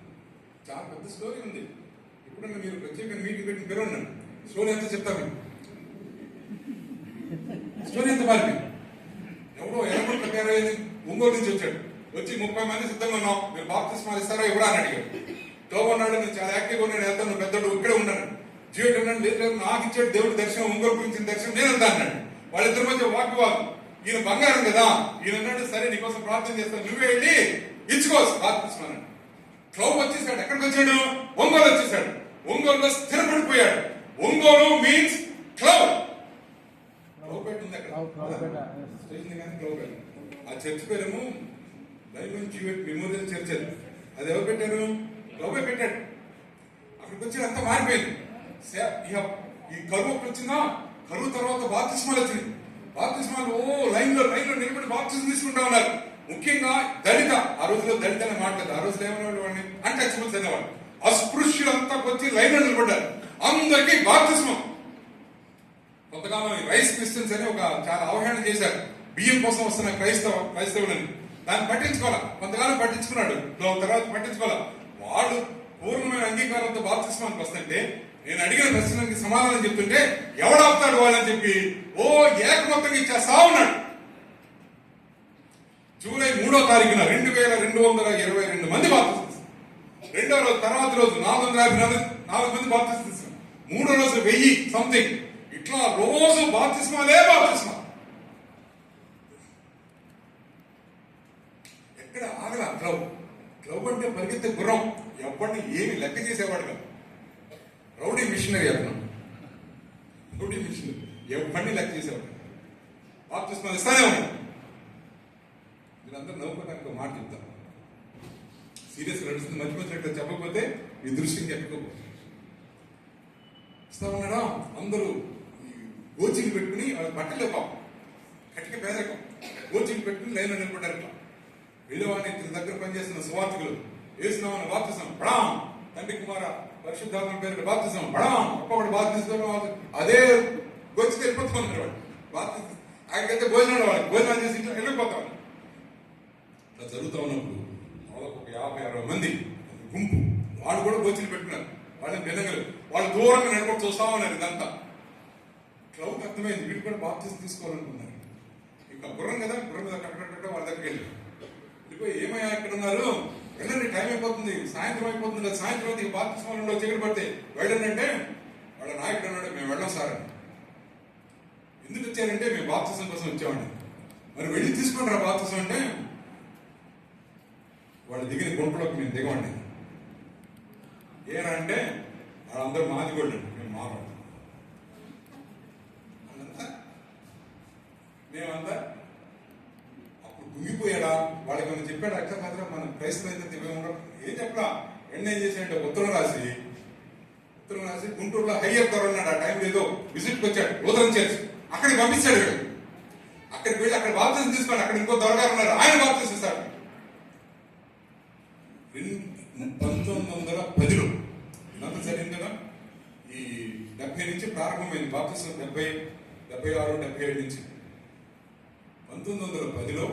Speaker 1: చాలా పెద్ద స్టోరీ ఉంది. ఎప్పుడన్నా మీరు ప్రత్యేక మీటింగ్ పెట్టి పిలవన్నాడు, స్టోరీ అంతా చెప్తాను. స్టోరీ ఎంత మారిపోయింది. ఎవడో ఎనభై ప్రకారం ఒంగోలు నుంచి వచ్చాడు. వచ్చి 30 మంది సిద్ధంగా ఉన్నాం, మీరు బాప్తిస్మాలు ఇస్తారా ఎవరా అని అడిగాడు. తోబన్నాడు, నేను చాలా యాక్టివ్గా ఉన్నాను, వెళ్తాను, పెద్దోడు ఇక్కడే ఉన్నాను. జీవితం అన్నాడు, లేదు నాకు ఇచ్చాడు దేవుడి దర్శనం, ఒంగోలు గురించిన దర్శనం నేను అంతా అన్నాడు. వాళ్ళిద్దరి మధ్య వాగ్వాదం. ఈయన బంగారం కదా, ఈయన అన్నాడు, సరే నీకోసం ప్రార్థన చేస్తాను, నువ్వే వెళ్ళి ఇచ్చుకోవచ్చు బాప్తిస్మాను. క్లౌడ్ వచ్చేసాడు. ఎక్కడికి వచ్చాడు? ఒంగోలు వచ్చేసాడు. ఒంగోలులో స్థిరపడిపోయాడు. Ongole means cloud. క్లౌడ్ ఉంది అక్కడ స్టేషన్ కానీ క్లౌడ్. ఆ చర్చ్ పేరేమో రైమన్ జీవెట్ మెమోరియల్ చర్చ్. అది ఎవరు పెట్టారు? క్లౌడ్ పెట్టాడు. అక్కడికి వచ్చి అంతా మారిపోయింది. ఈ కరువు వచ్చిందా, కరువు తర్వాత బాప్తిస్మాలు వచ్చింది. బాప్తిస్మాలు లైన్లో నిలబడి బాప్తిస్మం తీసుకుంటా ఉన్నారు. ముఖ్యంగా దళిత, ఆ రోజులో దళిత అనే మాట్లాడదు, ఆ రోజులో ఏమన్నా వాడిని అన్టచబుల్స్ అనేవాడు. అస్పృశ్యులంతా వచ్చి లైన్లో నిలబడ్డారు. అందరికీ బాప్తిస్మం. కొంతకాలం రైస్ క్రిస్టియన్స్ అని ఒక చాలా అవహేళన చేశారు. బియ్యం కోసం వస్తున్న క్రైస్తవులని దాన్ని పట్టించుకోవాలా, కొంతకాలం పట్టించుకున్నాడు, తర్వాత పట్టించుకోవాలా. వాడు పూర్ణమైన అంగీకారంతో బాప్తిస్మానికి వస్తుంటే నేను అడిగిన ప్రశ్నకి సమాధానం చెప్తుంటే ఎవడాపుతాడు వాళ్ళని చెప్పి ఏకమొత్తంగా ఇచ్చేస్తా ఉన్నాడు. జూలై 3వ తారీఖున 2222 మంది బాప్తిస్మం. రెండో రోజు తర్వాత రోజు 454 మంది బాప్తిస్మం తీసుకున్నారు. మూడో రోజు 1000 సంథింగ్. ఇట్లా రోజు బాప్తిస్మాలే బాప్తిస్మా. ఎక్కడ ఆగల. క్లబ్ అంటే పరిగెత్తే గుర్రం, ఎవరిని ఏమి లెక్క చేసేవాడు కాదు. రౌడీ మిషనరీ అతను, రౌడీ మిషనరీ, ఎవరిని లెక్క చేసేవాడు. బాప్తిస్మాలు ఇస్తానే ఉన్నాడు. మీరందరూ నవ్వుకోవడానికి ఒక మాట చెప్తాను, సీరియస్గా నడుస్తుంది. మంచి మంచి చెప్పకపోతే ఈ దృష్టికి ఎక్కకపోతే ఇస్తా ఉన్నాడా. అందరూ గోచీలు పెట్టుకుని వాళ్ళ బట్టలు పాపం కట్టిక పేదకం గోచీలు పెట్టుకుని లైన్లో నిలబడ్డారు. ఇట్లా వెళ్ళేవాడిని దగ్గర పనిచేస్తున్న సువార్థికులు వేసినామని బాప్తిసం బడాం, తండ్రి కుమార పరిశుద్ధాత్మ పేరు బాప్తిసం బడాం, ఒక్కొక్కటి బాప్తిసం. అదే గోచికి వెళ్ళిపోతున్నారు వాడు. బాప్తిసం ఆయనకైతే భోజనాలు వాడు భోజనాలు చేసి ఇట్లా వెళ్ళిపోతాం. ఇట్లా జరుగుతూ ఉన్నప్పుడు ఒక 50-60 మంది గుంపు వాడు కూడా గోచీలు పెట్టుకున్నారు. వాళ్ళని బెల్లగలు వాళ్ళు దూరంగా నడుపుకొని చూస్తా ఉన్నారు. ఇదంతా క్లౌడ్ అర్థమైంది, వీడు కూడా బాప్తిసం తీసుకోవాలనుకున్నారు. ఇంకా గుర్రం కదా, గుర్రం మీద కట్టకట్ట వాళ్ళ దగ్గరికి వెళ్ళిపోయి ఏమయ్యా ఇక్కడ ఉన్నారు, వెళ్ళండి టైం అయిపోతుంది, సాయంత్రం అయిపోతుంది కదా, సాయంత్రం అయితే బాప్తిస్మాలలో చీకటి పడితే వెళ్ళండి అంటే వాళ్ళ నాయకుడు అన్నాడు మేము వెళ్ళాం సార్ అని. ఎందుకు వచ్చారంటే మేము బాప్తిసం కోసం వచ్చామండి. మరి వెళ్ళి తీసుకుంటారా బాప్తిసం అంటే వాళ్ళు దిగిన గుంటలోకి మేము దిగమండి. ఏనా అంటే వాళ్ళందరూ మాదిగోళ్ళు అండి, మేము మారాడు. మేమంతా అప్పుడు కుంగిపోయాడా వాళ్ళకి మనం చెప్పాడు. అక్క మాత్రం మనం క్రైస్తవ ఏం చెప్పలా. ఏం చేశాడంటే ఉత్తరం రాసి గుంటూరులో హయ్యర్ ధర ఉన్నాడు. ఆ టైంలో ఏదో విజిట్కి వచ్చాడు ఉదయం చేసి అక్కడికి పంపించాడు. అక్కడికి వెళ్ళి అక్కడ బాప్తిసం తీసుకోండి, అక్కడ ఇంకో దొరగారు ఉన్నారు, ఆయన బాప్తిసం ఇస్తాడు. 1910లో ఇదంతా జరిగింది కదా. ఈ 70 నుంచి ప్రారంభమైంది బాప్తిసం. 70, 76, 77 నుంచి 1910లో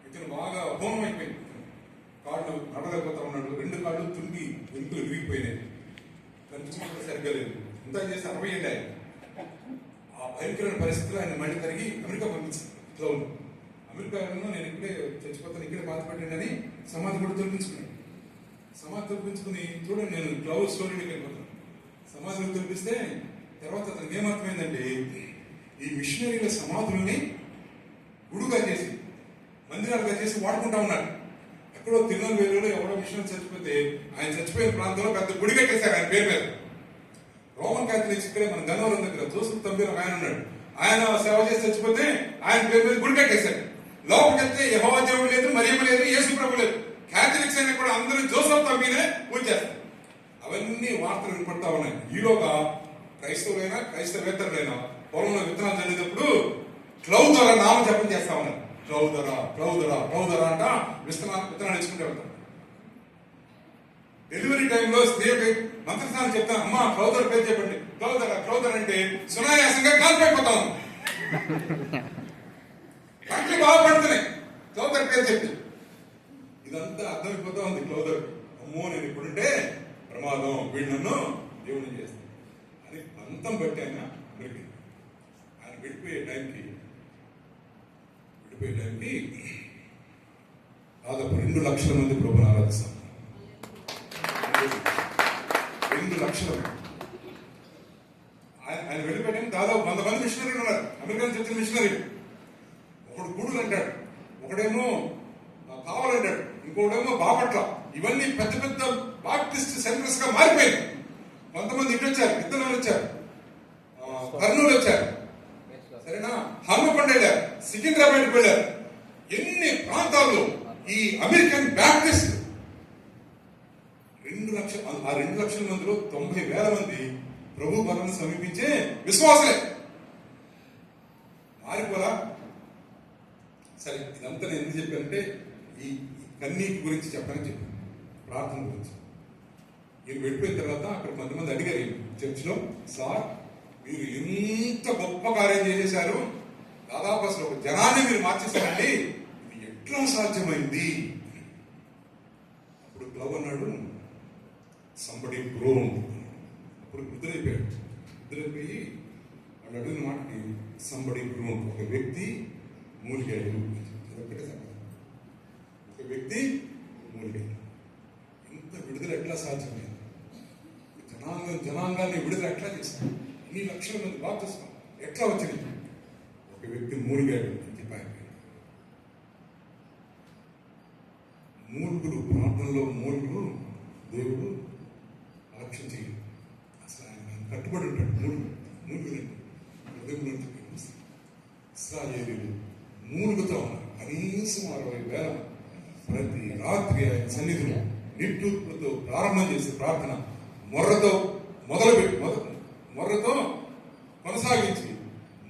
Speaker 1: ఇతను బాగా హోమం అయిపోయింది. కాళ్ళు నడలేకపోతా ఉన్నాడు, 2 కాళ్ళు తుంగి వెనుకలు విరిగిపోయినాయి, కనిపించడం సరిగ్గా లేదు. ఇంత చేసి 60 ఏళ్ళు ఆయన. ఆ భయంకరమైన పరిస్థితుల్లో ఆయన మళ్ళీ కరిగి అమెరికా పంపించారు. క్లౌడ్ అమెరికాలో నేను ఇక్కడే చచ్చిపోతాను, ఇక్కడే బాధపడ్డానని సమాధి కూడా తొలగించుకున్నాడు. సమాధి తొలగించుకుని చూడండి, నేను క్లౌడ్ స్టోరీలోకి వెళ్ళిపోతాను. సమాధిలో తొలగిస్తే తర్వాత అతనికి ఏమర్థమైందంటే ఈ మిషనరీల సమాధుల్ని గుడుగా చేసి మందిరాలుగా చేసి వాడుకుంటా ఉన్నారు. ఎక్కడో తిరునెల్వేలిలో ఎవడో మిషనరీ చచ్చిపోతే ఆయన చచ్చిపోయిన ప్రాంతంలో పెద్ద గుడి కట్టేశారు ఆయన పేరు మీద. రోమన్ క్యాథలిక్స్ ఇక్కడే మన గన్నవరం దగ్గర జోసెఫ్ తంబీర్ ఒక ఆయన ఉన్నాడు. ఆయన సేవ చేసి చచ్చిపోతే ఆయన పేరు మీద గుడి కట్టేశారు. లోపలికి వెళ్తే యెహోవా దేవుడు లేదు, మరియమ్మ లేదు, యేసు ప్రభు లేదు. క్యాథలిక్స్ అయినా కూడా అందరూ జోసెఫ్ తంబీనే పూజ చేస్తారు. అవన్నీ వార్తలు వినపడతా ఉన్నాయి. ఈలోగా క్రైస్తవులైనా క్రైస్తవేతరులైనా పొలంలో విత్తనాలు చల్లేటప్పుడు క్లౌడ్ ద్వారా నామ జపం చేస్తా ఉన్నారు. క్లౌదరా అంట విత్తనాలు ఇచ్చుకుంటే వెళ్తారు. డెలివరీ టైంలో స్త్రీ మంత్రస్థానం చెప్తాను, అమ్మా క్లౌదర్ పేరు చెప్పండి. క్లౌదర్ అంటే సునాయాసంగా కాల్పైపోతాం. కంట్లు బాగా పడుతున్నాయి క్లౌదర్ పేరు చెప్పి. ఇదంతా అర్థమైపోతా ఉంది క్లౌదర్. అమ్మో నేను ఇప్పుడుంటే ప్రమాదం, వీడు నన్ను దేవుని చేస్తాను అని అంతం బట్టి ఆయన వెళ్ళిపోయే టైంకి దాదాపు 2 లక్షల మంది ప్రభుని ఆరాధిస్తాం. 2 లక్షలు. ఆయన వెళ్ళిపోయాక దాదాపు 100 మంది మిషనరీలు ఉన్నారు, అమెరికా నుంచి వచ్చిన మిషనరీలు. ఒకడు గూడులు అంటాడు, ఒకడేమో కావాలంటాడు, ఇంకోటేమో బాపట్ల. ఇవన్నీ పెద్ద పెద్ద బాప్టిస్ట్ సెంటర్స్ గా మారిపోయింది. కొంతమంది ఇటు వచ్చారు, ఇద్దరు వచ్చారు, కర్నూలు వచ్చారు, సరేనా, హన్మకొండ వెళ్ళారు, సికింద్రాబాద్ వెళ్ళారు. ఎన్ని ప్రాంతాల్లో ఈ అమెరికన్ బ్యాప్టిస్ట్ 2 లక్షల. ఆ 2 లక్షల మందిలో 90,000 మంది ప్రభు బలను సమీపించే విశ్వాసలే. మారిపోలా. సరే, ఇదంతా నేను ఎందుకు చెప్పానంటే ఈ కన్నీటి గురించి చెప్పాలని చెప్పాను, ప్రార్థన గురించి. ఈయన వెళ్ళిపోయిన తర్వాత అక్కడ కొంతమంది అడిగారు చర్చిలో, సార్ మీరు ఎంత గొప్ప కార్యం చేసేశారు, దాదాపు అసలు ఒక జనాన్ని మీరు మార్చేశారండి, ఎట్లా సాధ్యమైంది? అప్పుడు గ్లవ్ అన్నాడు, సంబడి గ్రోన్. అప్పుడు వృద్ధులైపోయి వాళ్ళు అడిగిన మాటకి సంబడి గ్రోన్, ఒక వ్యక్తి మూలిగాడు. అదొక్కటే సంగతి, ఒక వ్యక్తి మూలిగాడు. ఇంత విడుదల ఎట్లా సాధ్యమైంది? జనాంగాన్ని విడుదల ఎట్లా చేశారు? ఇన్ని లక్షల మంది బాప్తిస్మం ఎట్లా వచ్చింది? ఒక వ్యక్తి మూలిగాడు అని చెప్పారు. మూలుగులు, ప్రార్థనలో మూలుగులు దేవుడు అలక్ష్యం చేయడు. అసలు ఆయన కట్టుబడి ఉంటాడు. మూలుగులు ఇశ్రాయేలీయులు మూలుగుతూ ఉన్నారు. కనీసం 60,000 ప్రతి రాత్రి ఆయన సన్నిధిలో నిట్టూర్పులతో ప్రారంభం చేసే ప్రార్థన మొర్రతో మొర్రతో కొనసాగించి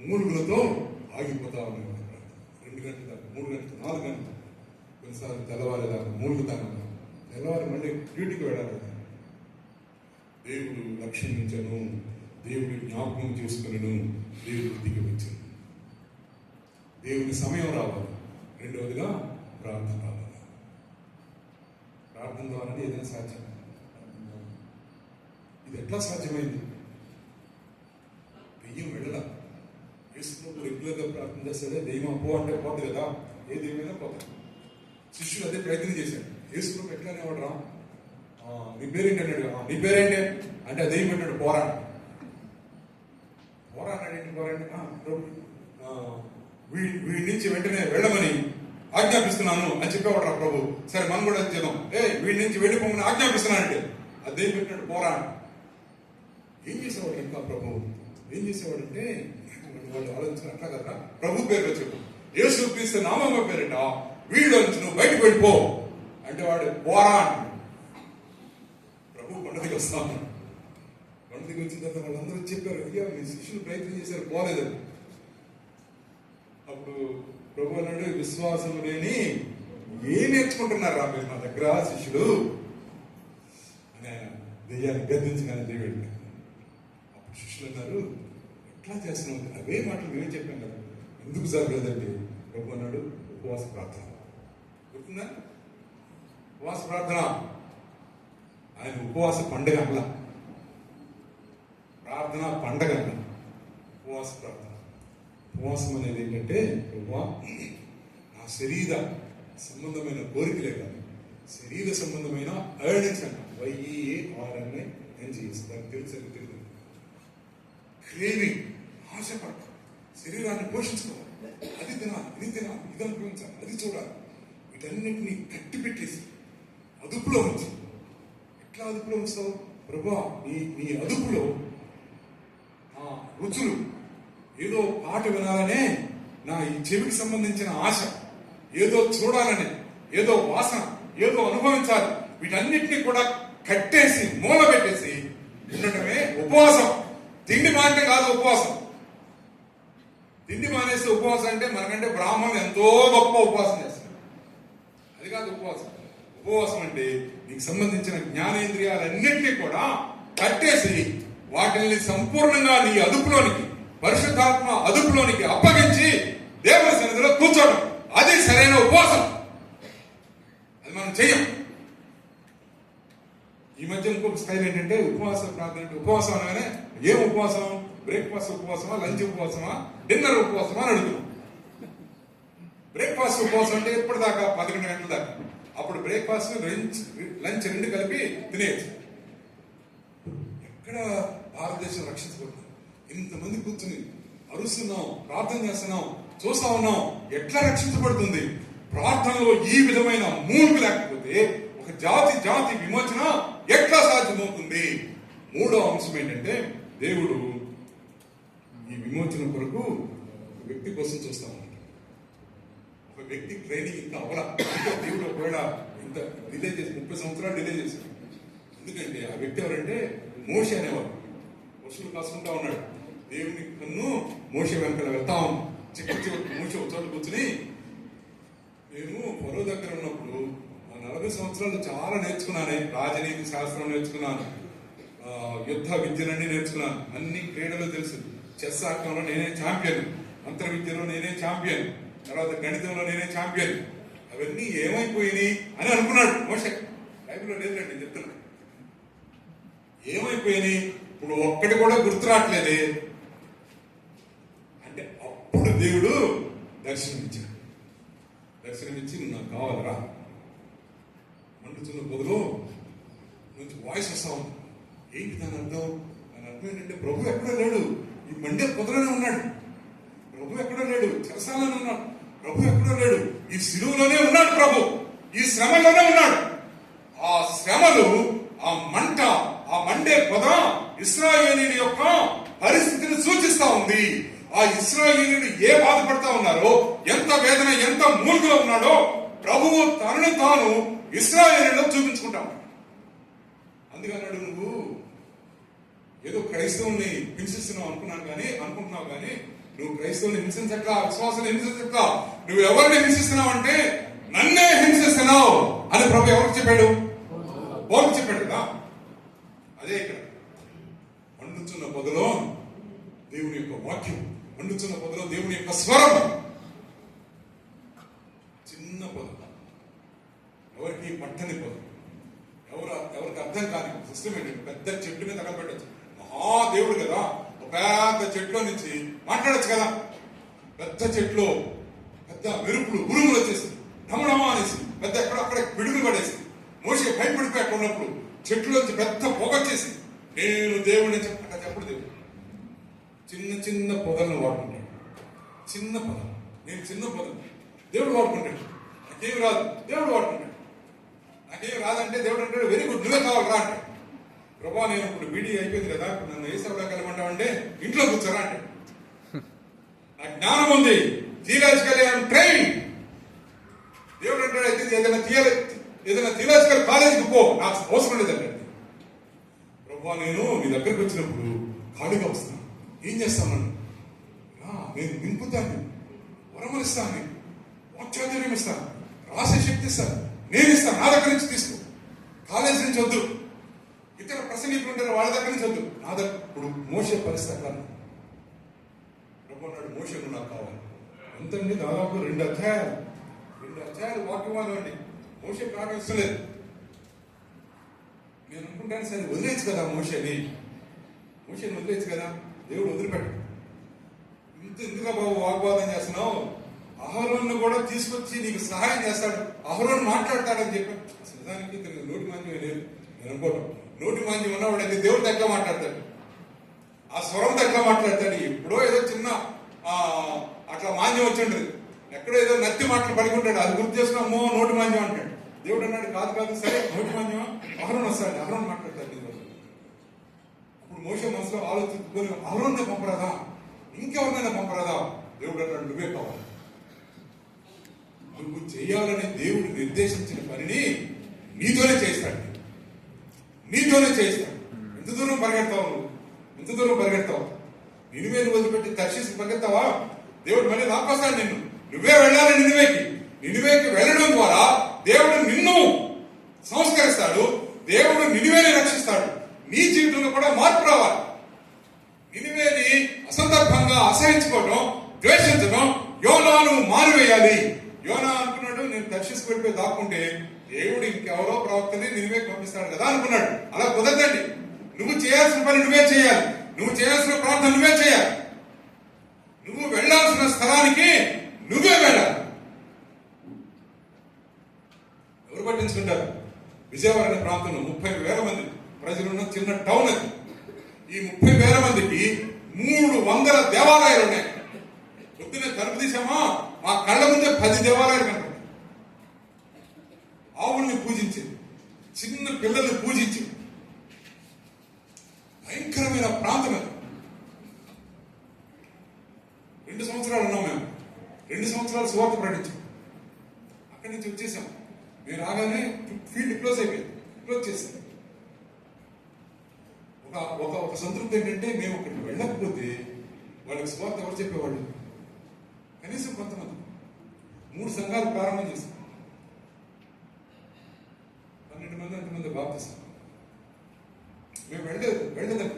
Speaker 1: మూలుగులతో ఆగిపోతా ఉన్నారు. 2 గంటల దాకా, 3 గంటలు, 4 గంటలు, కొన్నిసార్లు తెల్లవారేదాకా మూలుగుతాను. తెల్లవారి మళ్ళీ డ్యూటీకి వెళ్ళాలి. దేవుడు లక్ష్యించను, దేవుడి జ్ఞాపకం చేసుకునను, దేవుడు దిగి వచ్చాను. దేవుని సమయం రావాలి. రెండవదిగా ప్రార్థన రావాలి. ప్రార్థన ద్వారానే ఏదైనా సాధ్యం. ఇది ఎట్లా సాధ్యమైంది? దెయ్యం వెళ్ళలా. యేసుప్రభు రెగ్యులర్గా ప్రార్థన చేస్తాడే. దెయ్యం పో అంటే పోదు కదా, ఏ దెయ్యమైనా పోతాడు. శిష్యులు అదే ప్రయత్నం చేశాడు. యేసుప్రభు ఎట్లా అనేవాడు, రా నీ పేరేంటి అన్నాడు. నీ పేరేంటి అంటే ఆ దెయ్యం పెట్టాడు, పోరా అన్నాడు. పోరా వీడి నుంచి వెంటనే వెళ్ళమని ఆజ్ఞాపిస్తున్నాను అని చెప్పేవాడు రా ప్రభు. సరే మనం కూడా చేద్దాం. వీడి నుంచి వెళ్ళిపోమని ఆజ్ఞాపిస్తున్నానంటే ఆ దెయ్యం పెట్టినాడు, పోరా. ఏం చేసేవాడు ఇంకా ప్రభు? ఏం చేసేవాడంటే వాళ్ళు ఆలోచన అట్లా కదా, ప్రభు పేరు చెప్పు, యేసు క్రీస్తు నామమ్మ పేరిట వీళ్ళు నుంచి నువ్వు బయటకు వెళ్ళిపో అంటే వాడు పోరా. ప్రభు పండుగకి వస్తాను. పండుగకి వచ్చిన తర్వాత వాళ్ళందరూ చెప్పారు, అయ్యా మీ శిష్యులు ప్రయత్నం చేశారు, పోలేదని. అప్పుడు ప్రభు అన్నాడు, విశ్వాసం లేని ఏం నేర్చుకుంటున్నారు రా మీరు నా దగ్గర శిష్యులు అని ఆయన దెయ్యాన్ని గద్దించిన దేవుడు. అప్పుడు శిష్యులు అన్నారు, ఎట్లా చేస్తున్నాం? అవే మాటలు మేమే చెప్పాం కదా, ఎందుకు జరగలేదండి? ప్రభు అన్నాడు, ఉపవాస ప్రార్థన. గుర్తుందా? ఉపవాస ప్రార్థన. ఆయన ఉపవాస పండుగ అలా, ప్రార్థన పండగ అలా, ఉపవాస ప్రార్థన. ఉపవాసం అనేది ఏంటంటే, ప్రభా నా శరీర సంబంధమైన కోరికలే కాదు, శరీర సంబంధమైన ఎర్నింగ్స్ అంట, YEARNINGS, దానికి తెలియదు. క్రేవింగ్, ఆశపడ, శరీరాన్ని పోషించుకోవాలి, అది తినాలి, ఇది అనుభవించాలి, అది చూడాలి. వీటన్నిటినీ కట్టి పెట్టేసి అదుపులో ఉంచి. ఎట్లా అదుపులో ఉంచుతావు? ప్రభా నీ అదుపులో రుచులు, ఏదో పాట వినాలనే నా ఈ చెవికి సంబంధించిన ఆశ, ఏదో చూడాలని, ఏదో వాసన, ఏదో అనుభవించాలి, వీటన్నిటినీ కూడా కట్టేసి మూల పెట్టేసి ఉండటమే ఉపవాసం. తిండి మానే కాదు ఉపవాసం. తిండి మానేస్తే ఉపవాసం అంటే మనకంటే బ్రాహ్మణులు ఎంతో గొప్ప ఉపవాసం చేస్తారు, అది కాదు ఉపవాసం. ఉపవాసం అంటే నీకు సంబంధించిన జ్ఞానేంద్రియాలన్నింటినీ కూడా కట్టేసి వాటిని సంపూర్ణంగా నీ అదుపులోనికి, పరిశుద్ధాత్మ అదుపులోనికి అప్పగించి దేవుని సన్నిధిలో కూర్చోవడం, అది సరైన ఉపవాసం. అది మనం చెయ్యం. ఈ మధ్య ఇంకొక స్టైల్ ఏంటంటే ఉపవాస ప్రార్థన అంటే, ఉపవాసం అనగానే ఏం ఉపవాసం? బ్రేక్ఫాస్ట్ ఉపవాసమా, లంచ్ ఉపవాసమా, డిన్నర్ ఉపవాసమా అని అడుగుతున్నాం. బ్రేక్ఫాస్ట్ ఉపవాసం అంటే ఎప్పటిదాకా 11 గంటల దాకా. అప్పుడు బ్రేక్ఫాస్ట్ లంచ్ 2 కలిపి తినేయచ్చు. ఎక్కడ భారతదేశం రక్షించబడుతుంది? ఇంతమంది కూర్చుని అరుస్తున్నాం, ప్రార్థన చేస్తున్నాం, చూస్తా ఉన్నాం. ఎట్లా రక్షించబడుతుంది? ప్రార్థనలో ఈ విధమైన మూడు లేకపోతే ఒక జాతి విమోచన ఎట్లా సాధ్యమవుతుంది? మూడో అంశం ఏంటంటే, దేవుడు ఈ విమోచన కొరకు ఒక వ్యక్తి కోసం చూస్తా ఉన్నాడు. ఒక వ్యక్తి ట్రైనింగ్ ఇంకా అవలా. దేవుడు ఒకవేళ ఇంత డిలే చేసి 30 సంవత్సరాలు డిలే చేశాడు. ఎందుకంటే ఆ వ్యక్తి ఎవరంటే మోషే అనేవాడు. పశువులు కాసుకుంటా ఉన్నాడు. దేవుని కన్ను మోషే వెనకాల వెళ్తా ఉంది. చివరికి మోషే ఒక చోట కూర్చుని, నేను ఫరో దగ్గర ఉన్నప్పుడు 40 సంవత్సరాలు చాలా నేర్చుకున్నానే. రాజనీతి శాస్త్రం నేర్చుకున్నాను, యుద్ధ విద్యలన్నీ నేర్చుకున్నాను, అన్ని క్రీడలు తెలుసు. చెస్ ఆటంలో నేనే ఛాంపియన్, అంతర్ విద్యలో నేనే ఛాంపియన్, తర్వాత గణితంలో నేనే ఛాంపియన్. అవన్నీ ఏమైపోయినాయి అని అనుకున్నాడు మోషే. బైబిల్లో లేదండి, నేను చెప్తున్నా. ఏమైపోయినాయి ఇప్పుడు ఒక్కటి కూడా గుర్తు రావట్లేదే అంటే అప్పుడు దేవుడు దర్శనమిచ్చాడు. దర్శనమిచ్చి నువ్వు నాకు కావాలరా, మండుతున్న పొగలో నుంచి వాయిస్ వస్తా ఉంది. ఏంటి దాని అర్థం? దాని అర్థం ఏంటంటే ప్రభు ఎక్కడో లేడు, ఈ మండే పొగలోనే ఉన్నాడు. ప్రభు ఎక్కడో లేడు, చెరసాలనే ఉన్నాడు. ప్రభు ఎక్కడో లేడు, ఈ సిలువలోనే ఉన్నాడు. ప్రభు ఈ శ్రమలోనే ఉన్నాడు. ఆ శ్రమలు, ఆ మంట, ఆ మండే పొద ఇశ్రాయేలీయుల యొక్క పరిస్థితిని సూచిస్తా ఉంది. ఆ ఇశ్రాయేలీయులు ఏ బాధపడతా ఉన్నారో, ఎంత వేదన, ఎంత మూలుగులో ఉన్నాడో ప్రభువు తనను తాను ఇశ్రాయేలీయులలో చూపించుకుంటాం. అందుకన్నాడు, నువ్వు ఏదో క్రైస్తవుల్ని హింసిస్తున్నావు అనుకుంటున్నావు కానీ నువ్వు క్రైస్తవుని హింసించట్లా, విశ్వాసాన్ని హింసించట్లా. నువ్వు ఎవరిని హింసిస్తున్నావు అంటే నన్నే హింసిస్తున్నావు అని ప్రభు ఎవరికి చెప్పాడు? పౌలుకు చెప్పాడు కదా. అదే ఇక్కడ మండుచున్న పొదలో దేవుని యొక్క వాక్యం, మండుచున్న పొదలో దేవుని యొక్క స్వరం. చిన్న పొద, ఎవరికి పట్టని పొద, ఎవరికి అర్థం కాని సిస్టమ్ ఏంటి? పెద్ద చెట్టు మీద తగలబెట్టచ్చు. మహాదేవుడు కదా, ఒక పెద్ద చెట్లో నుంచి మాట్లాడచ్చు కదా. పెద్ద చెట్లో పెద్ద మెరుపులు, ఉరుములు వచ్చేసి ఢమడమా అనేసి పెద్ద అక్కడ పిడుగులు పడేసి మోషే భయపడిపోయి అక్కడ ఉన్నప్పుడు చెట్లోంచి పెద్ద పొగ వచ్చేసి నేను దేవుడిని అక్కడ చెప్పడు. దేవుడు చిన్న చిన్న పొదలను వాడుకుంటాడు. చిన్న పొద, నేను చిన్న పొద దేవుడు వాడుకుంటాడు. నాకేమి రాదు, దేవుడు వాడుకుంటాడు. నాకేం రాదంటే దేవుడు అంటాడు, వెరీ గుడ్, నువ్వే కావాలరా అంటే. ప్రభా నేను ఇప్పుడు బీడీ అయిపోయింది కదా, నన్ను ఏ సభలో కలమంటావంటే ఇంట్లో కూర్చోరా అంటే. నాకు జ్ఞానం ఉంది, థియలాజికల్ ట్రైన్. దేవుడు అంటాడు, అయితే ఏదైనా థియలాజికల్ కాలేజీకి పో, నాకు అవసరం లేదండి. ప్రభా నేను నీ దగ్గరికి వచ్చినప్పుడు ఖాళీగా వస్తాను, ఏం చేస్తాను? నేను నింపుతాను, వరమలిస్తాను, వాక్చాతుర్యం ఇస్తాను, రాసే శక్తి ఇస్తాను, నేను ఇస్తాను. నా దగ్గర నుంచి తీసుకో, కాలేజీ నుంచి వద్దు. ఇతర ప్రసంగికులు ఉంటారు, వాళ్ళ దగ్గర నుంచి వద్దు, నా దగ్గర. ఇప్పుడు మోషే పరిస్థితి అన్నాడు. ప్రభు అన్నాడు, మోషే నువ్వు నాకు కావాలి. ఎంతండి? దాదాపు 2 అధ్యాయాలు వాక్యమానం అండి. మోషే ప్రాణం ఇస్తలేదు. నేను అనుకుంటాను, సరే వదిలేచ్చు కదా మోషేని వదిలేచ్చు కదా. దేవుడు వదిలిపెట్టు. ఇందులో బాబు వాగ్వాదం చేస్తున్నావు, అహరోను కూడా తీసుకొచ్చి నీకు సహాయం చేస్తాడు, అహరోను మాట్లాడతాడని చెప్పాను. నిజానికి నోటి మాంద్యం లేదు నేను అనుకోవడం. నోటి మాంద్యం ఉన్నవాడైతే దేవుడు ఎట్లా మాట్లాడతాడు, ఆ స్వరంతో ఎట్లా మాట్లాడతాడు. ఎప్పుడో ఏదో చిన్న అట్లా మాంద్యం వచ్చిండ్రు, ఎక్కడో ఏదో నత్తి మాటలు పడుకుంటాడు, అది గుర్తు చేసుకున్నామో నోటి మాంద్యం అంటాడు. దేవుడు అన్నాడు, కాదు సరే నోటి మాంద్యం, అహరోను వస్తాడు, అహరోను మాట్లాడతాడు. అప్పుడు మోషే మనసులో ఆలోచించుకొని అహరోన్నే పంపరాదా, ఇంకెవరినైనా పంపరాదా? దేవుడు అన్నాడు, నువ్వే కావాలి. నువ్వు చేయాలని దేవుడు నిర్దేశించిన పనిని నీతోనే చేస్తాడు. ఎంత దూరం పరిగెడతావు? నినివేని వదిలిపెట్టి తర్షీసు పరిగెత్తావా? దేవుడు మళ్ళీ లాక్కొస్తాడు నిన్ను. నువ్వే వెళ్ళాలి నినివేకి వెళ్ళడం ద్వారా దేవుడు నిన్ను సంస్కరిస్తాడు. దేవుడు నినివేని రక్షిస్తాడు. నీ జీవితంలో కూడా మార్పు రావాలి. నినివేని అసందర్భంగా అసహించుకోవడం, ద్వేషించడం, యోనాను మారివేయాలి. యోనా అనుకున్నాడు, నేను దర్శించుకు వెళ్ళిపోయి దాక్కుంటే దేవుడు ఇంకెవరో ప్రవక్తని నినివేకి పంపిస్తాడు కదా అనుకున్నాడు. అలా కుదరదండి. నువ్వు చేయాల్సిన పని నువ్వే చేయాలి. నువ్వు చేయాల్సిన ప్రార్థన నువ్వే చేయాలి. నువ్వు వెళ్లాల్సిన స్థలానికి నువ్వే వెళ్ళాలి. ఎవరు పట్టించుకుంటారు? విజయవాడ అనే ప్రాంతంలో 30,000 మంది ప్రజలున్న చిన్న టౌన్ అది. ఈ 30,000 మందికి 300 దేవాలయాలు ఉన్నాయి. పొద్దున్నే తలుపు తీసామా, మా కళ్ళ ముందే 10 దేవాలయాలు కనపడతాయి. ఆవుల్ని పూజించింది, చిన్న పిల్లల్ని పూజించింది. భయంకరమైన ప్రాంతం అది. 2 సంవత్సరాలు ఉన్నాం మేము. 2 సంవత్సరాలు సువార్త ప్రకటించాం. అక్కడి నుంచి వచ్చేసాం. మేము రాగానే ఫీల్డ్ క్లోజ్ చేసాం. ఒక సంతృప్తి ఏంటంటే, మేము అక్కడికి వెళ్ళకపోతే వాళ్ళకి సువార్త ఎవరు చెప్పేవాళ్ళు? కనీసం కొంతమంది. 3 సంఘాలు ప్రారంభం చేశాం. 12 మంది అంతమంది బాప్తిస్తాం. మేము వెళ్ళలేదు.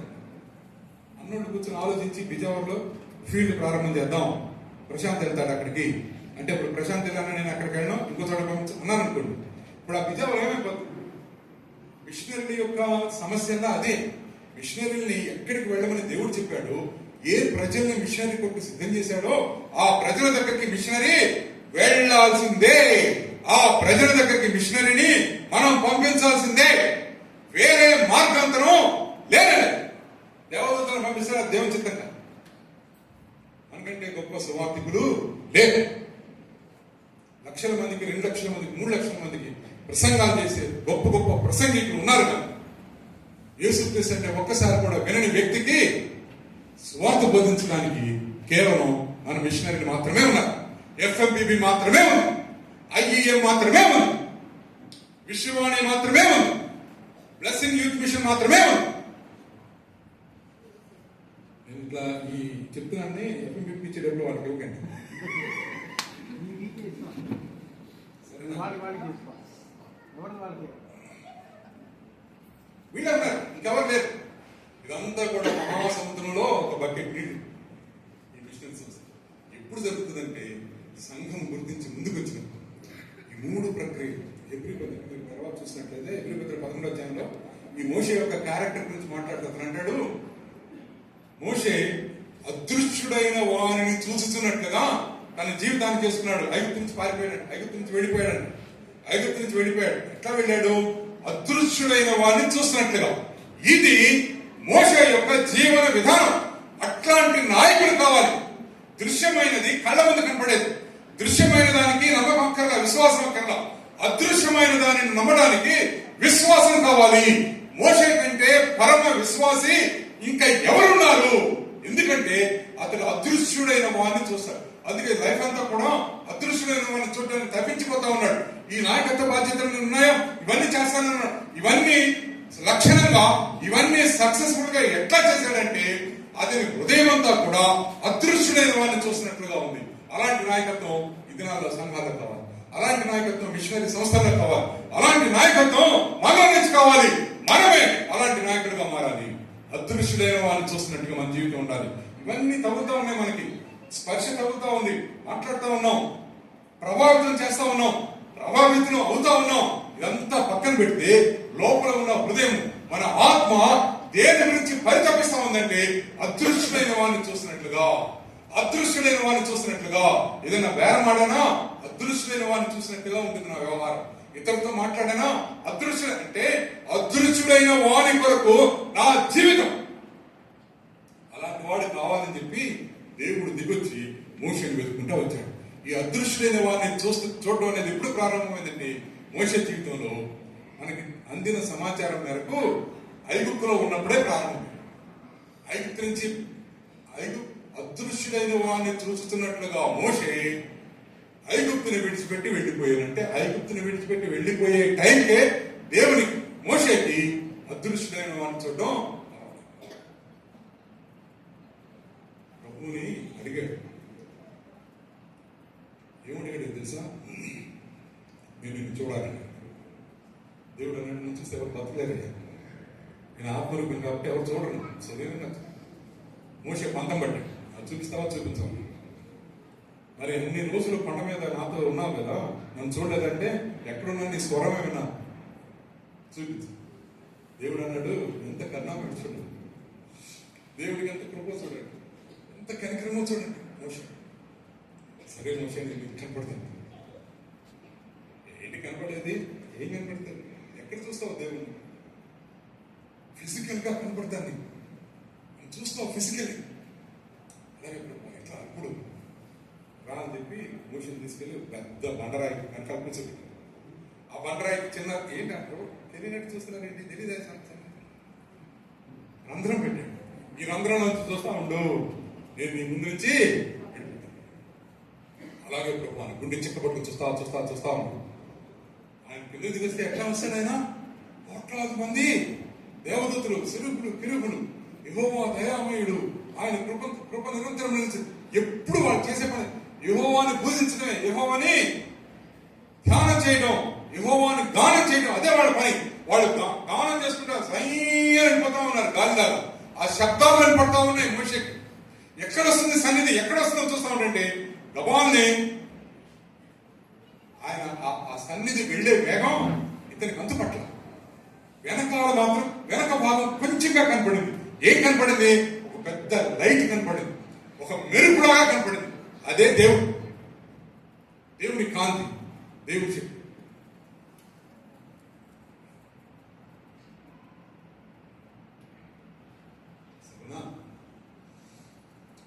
Speaker 1: అన్నోళ్ళు కూర్చొని ఆలోచించి విజయవాడలో ఫీల్డ్ ప్రారంభం చేద్దాం, ప్రశాంత్ వెళ్తాడు అక్కడికి అంటే ఇప్పుడు ప్రశాంత్ వెళ్ళాను, నేను అక్కడికి వెళ్ళను, ఇంకో చోట పంపించు అన్నాను అనుకోండి, ఇప్పుడు ఆ విజయవాడ ఏమైపోతుంది? మిషనరీ యొక్క సమస్య అంతా అదే. మిషనరీని ఎక్కడికి వెళ్ళమని దేవుడు చెప్పాడు, ఏ ప్రజల్ని మిషనరీ కొరకు సిద్ధం చేశాడో ఆ ప్రజల దగ్గరికి మిషనరీ వెళ్లాల్సిందే. ఆ ప్రజల దగ్గరికి మిషనరీని మనం పంపించాల్సిందే. వేరే మార్గాంతరం లేదు. దేవదూతలను పంపిస్తారా దేవుని చిత్తంగా? మనకంటే గొప్ప సువార్థికులు లేదు. లక్షల మందికి, 2 లక్షల మందికి, 3 లక్షల మందికి ప్రసంగాలు చేసే గొప్ప గొప్ప ప్రసంగికులు ఉన్నారు కదా. యేసుక్రీస్తు అంటే ఒక్కసారి కూడా వినని వ్యక్తికి స్వార్థ బోధించడానికి కేవలం మన మిషనరీలు మాత్రమే ఉన్నారు. FMBB మాత్రమే ఉంది, IEM మాత్రమే ఉంది, విశ్వవాణి మాత్రమే ఉంది, బ్లెస్సింగ్ యూత్ మిషన్ మాత్రమే ఉంది. నేను ఇట్లా ఈ చెప్తున్నాన్ని FMBB ఇచ్చేటప్పుడు వాళ్ళకి ఇవ్వకండి. వీళ్ళు అన్నారు, ఇంకెవరు లేరు. ఇదంతా కూడా మహాసముద్రంలో ఒక బకెట్ నీళ్ళు. ఈ మిషన్ సంస్థ ఎప్పుడు జరుగుతుందంటే సంఘం గుర్తించి ముందుకు వచ్చినప్పుడు. ఈ 3 ప్రక్రియలు మీరు తర్వాత చూసినట్లయితే ఎబ్రీ 11వ అధ్యాయంలో ఈ మోషే యొక్క క్యారెక్టర్ గురించి మాట్లాడుతూ అంటాడు, మోషే అదృశ్యుడైన వారిని చూస్తున్నట్లుగా తన జీవితాన్ని చేసుకున్నాడు. ఐగుప్తు నుంచి పారిపోయాడు, ఐగుప్తు నుంచి వెళ్ళిపోయాడు. ఎట్లా వెళ్ళాడు? అదృశ్యుడైన వారిని చూస్తున్నట్లుగా. ఇది మోషే యొక్క జీవన విధానం. అట్లాంటి నాయకులు కావాలి. దృశ్యమైనది కళ్ళ ముందు కనపడేది. దృశ్యమైన దానికి నమ్మకం అక్కర్లా, విశ్వాసం అక్కర్లా. అదృశ్యమైన దానిని నమ్మడానికి విశ్వాసం కావాలి. మోషే కంటే పరమ విశ్వాసి ఇంకా ఎవరున్నారు? ఎందుకంటే అతడు అదృశ్యుడైన వారిని చూస్తాడు. అందుకే లైఫ్ అంతా కూడా అదృశ్యుడైన వారిని చూడడానికి తప్పించిపోతా ఉన్నాడు. ఈ నాయకత్వ బాధ్యతలు ఉన్నాయో ఇవన్నీ చేస్తానన్నాడు. ఇవన్నీ లక్షణంగా, ఇవన్నీ సక్సెస్ఫుల్ గా ఎట్లా చేశాడంటే అతని హృదయం అంతా కూడా అదృశ్యుడైన వారిని చూసినట్లుగా ఉంది. అలాంటి నాయకత్వం ఈ దినాల్లో సంఘాలకు కావాలి. అలాంటి నాయకత్వం మిషనరీ సంస్థలకు కావాలి. అలాంటి నాయకత్వం మన నుంచి కావాలి. మనమే అలాంటి నాయకుడిగా మారాలి. అదృశ్యుడైన వారిని చూసినట్టుగా మన జీవితం ఉండాలి. ఇవన్నీ తగ్గుతా ఉన్నాయి, మనకి స్పర్శ తగ్గుతా ఉంది, మాట్లాడుతూ ఉన్నాం, ప్రభావితం చేస్తా ఉన్నాం, ప్రభావితం అవుతా ఉన్నాం. ఇదంతా పక్కన పెడితే లోపల ఉన్న హృదయం, మన ఆత్మ దేని గురించి పరితపిస్తా ఉందంటే అదృశ్యుడైన వారిని చూసినట్లుగా. అదృశ్యుడైన వారిని చూసినట్లుగా. ఏదైనా బేరం ఆడానా అదృశ్యుడైన వారిని చూసినట్లుగా ఉంటుంది నా వ్యవహారం. ఇతరులతో మాట్లాడానా అంటే అదృశ్యుడైన వారి కొరకు నా జీవితం. అలాంటి వాడు కావాలని చెప్పి దేవుడు దిగొచ్చి మోషేని వెతుకుంటా వచ్చాడు. ఈ అదృశ్యుడైన వారిని చూడడం అనేది ఎప్పుడు ప్రారంభమైందంటే మోషే జీవితంలో మనకి అందిన సమాచారం మేరకు ఐగుప్తులో ఉన్నప్పుడే ప్రారంభమైంది. ఐగుప్తు నుంచి అదృశ్యుడైన వారిని చూస్తున్నట్లుగా మోషే ఐగుప్తుని విడిచిపెట్టి వెళ్ళిపోయానంటే ఐగుప్తుని విడిచిపెట్టి వెళ్ళిపోయే టైంకే దేవునికి మోషేకి అదృశ్యుడైన వారిని చూడడం. ప్రభువుని అడిగాడు. ఏమడిగాడు తెలుసా? నేను నిన్ను చూడాలని. దేవుడు అన్నాడు, నువ్వు చూస్తే ఎవరు బతకలేరయ్యా, నేను ఆత్మరూపం కాబట్టి ఎవరు చూడరు. సరేనా? మోషే పంతం పడ్డాడు. అది చూపిస్తావా? చూపించాలి. మరి అన్ని రోజులు కొండ మీద నాతో ఉన్నావు కదా, నన్ను చూడలేదంటే ఎక్కడున్నా నీ స్వరమే విన్నా, చూపించు. దేవుడు అన్నాడు, ఎంత కరుణామయుడు చూడండి, దేవుడికి ఎంత కృప చూడండి, ఎంత కనికరమో చూడండి. మోషే సరే మోషే నీకు కనపడుతుంది. ఏంటి కనపడేది? ఏం కనపడుతుంది? ఎక్కడ చూస్తావు దేవుడిని? ఫిజికల్ గా కనపడతాను, చూస్తావు ఫిజికల్లీ. అలాగే ఇట్లా అప్పుడు రా అని చెప్పి మోషన్ తీసుకెళ్ళి పెద్ద బండరాయి కనుక కూర్చోబెట్టి, ఆ బండరాయికి చిన్న ఏంటంటారు తెలియనట్టు చూస్తున్నారు, ఏంటి తెలియదే, రంధ్రం పెట్టాడు. ఈ రంధ్రం నుంచి చూస్తా ఉండు, నేను నీ ముందు నుంచి. అలాగే ప్రభు గుండె చిక్కబట్టుకుని చూస్తా ఉన్నాడు. ఆయన కింద దిగిస్తే ఎట్లా వస్తాడు? ఆయన కోట్లాది మంది దేవదూతులు, సిరుపులు, కిరుపులు, యెహోవా దయామయుడు, ఆయన కృప నిరంతరం నిలిచి. ఎప్పుడు వాళ్ళు చేసే పని యెహోవాని పూజించడమే, యెహోవాని ధ్యానం చేయడం, యెహోవాని గానం చేయడం, అదే వాళ్ళ పని. వాళ్ళు గానం చేసుకుంటే వెళ్ళిపోతా ఉన్నారు గాలిలాగా. ఆ శబ్దాలు వినపడతా ఉన్నాయి మనిషికి. ఎక్కడ వస్తుంది సన్నిధి, ఎక్కడ వస్తుందో చూస్తా ఉంటే గబాల్ని ఆయన ఆ సన్నిధి వెళ్ళే వేగం ఇతనికి అంతుపట్ల. వెనకాల మాత్రం వెనక భాగం కొంచెంగా కనపడింది. ఏం కనపడింది? ఒక పెద్ద లైట్ కనపడింది, ఒక మెరుపులాగా కనపడింది. అదే దేవుడు, దేవుని కాంతి, దేవుడి శక్తి. సరేనా?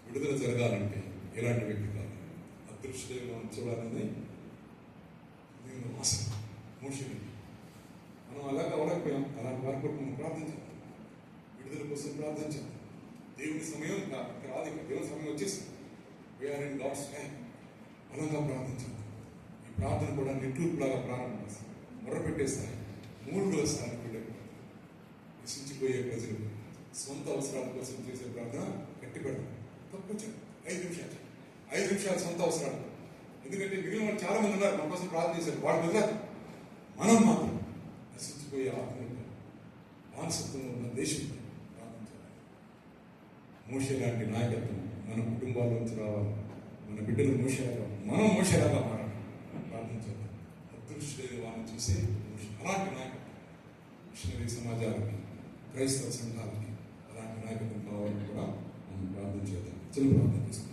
Speaker 1: విడుదల జరగాలంటే ఎలాంటి వ్యక్తి కాదు? అదృష్టంగా చూడాలని నేను ఆశ మోషన్. మనం అలాగే అవలేకపోయాం. అలాంటి వారి కొరకు మనం ప్రార్థించాలి, విడుదల కోసం ప్రార్థించాలి. దేవుని సమయం రాదు, దేవుని సమయం వచ్చేసింది. We are in God's time. బలంగా ప్రార్థించాలి. ఈ ప్రార్థన కూడా నిట్టూర్పులాగా ప్రారంభిస్తాయి, మొర్రపెట్టేస్తాయి. 3 స్థాయికి వెళ్ళిపోతాయి. నశించిపోయే ప్రజలు సొంత అవసరాల కోసం చేసే ప్రార్థన గట్టి పెడతాం. తక్కువ 5 నిమిషాలు సొంత అవసరాలు. ఎందుకంటే మిగిలిన వాళ్ళు చాలా మంది ఉన్నారు మన కోసం ప్రార్థన చేశారు, వాళ్ళు వదిలేదు. మనం మాత్రం నశించిపోయే ఆత్మలు, మానసత్వంలో ఉన్న దేశం ప్రార్థించాలి. మోషే లాంటి నాయకత్వం మన కుటుంబాల్లోంచి రావాలి. మన బిడ్డలు మోషేలాగా, మనం మోషేలాగా మారాలి. ప్రార్థించాలి. అదృష్టమైన వాళ్ళని చూసి అలాంటి నాయకత్వం మిషనరీ సమాజాలకి, క్రైస్తవ సంఘాలకి అలాంటి నాయకత్వం కావాలని కూడా మనం ప్రార్థన చేద్దాం. చిన్న ప్రార్థన చేస్తాం.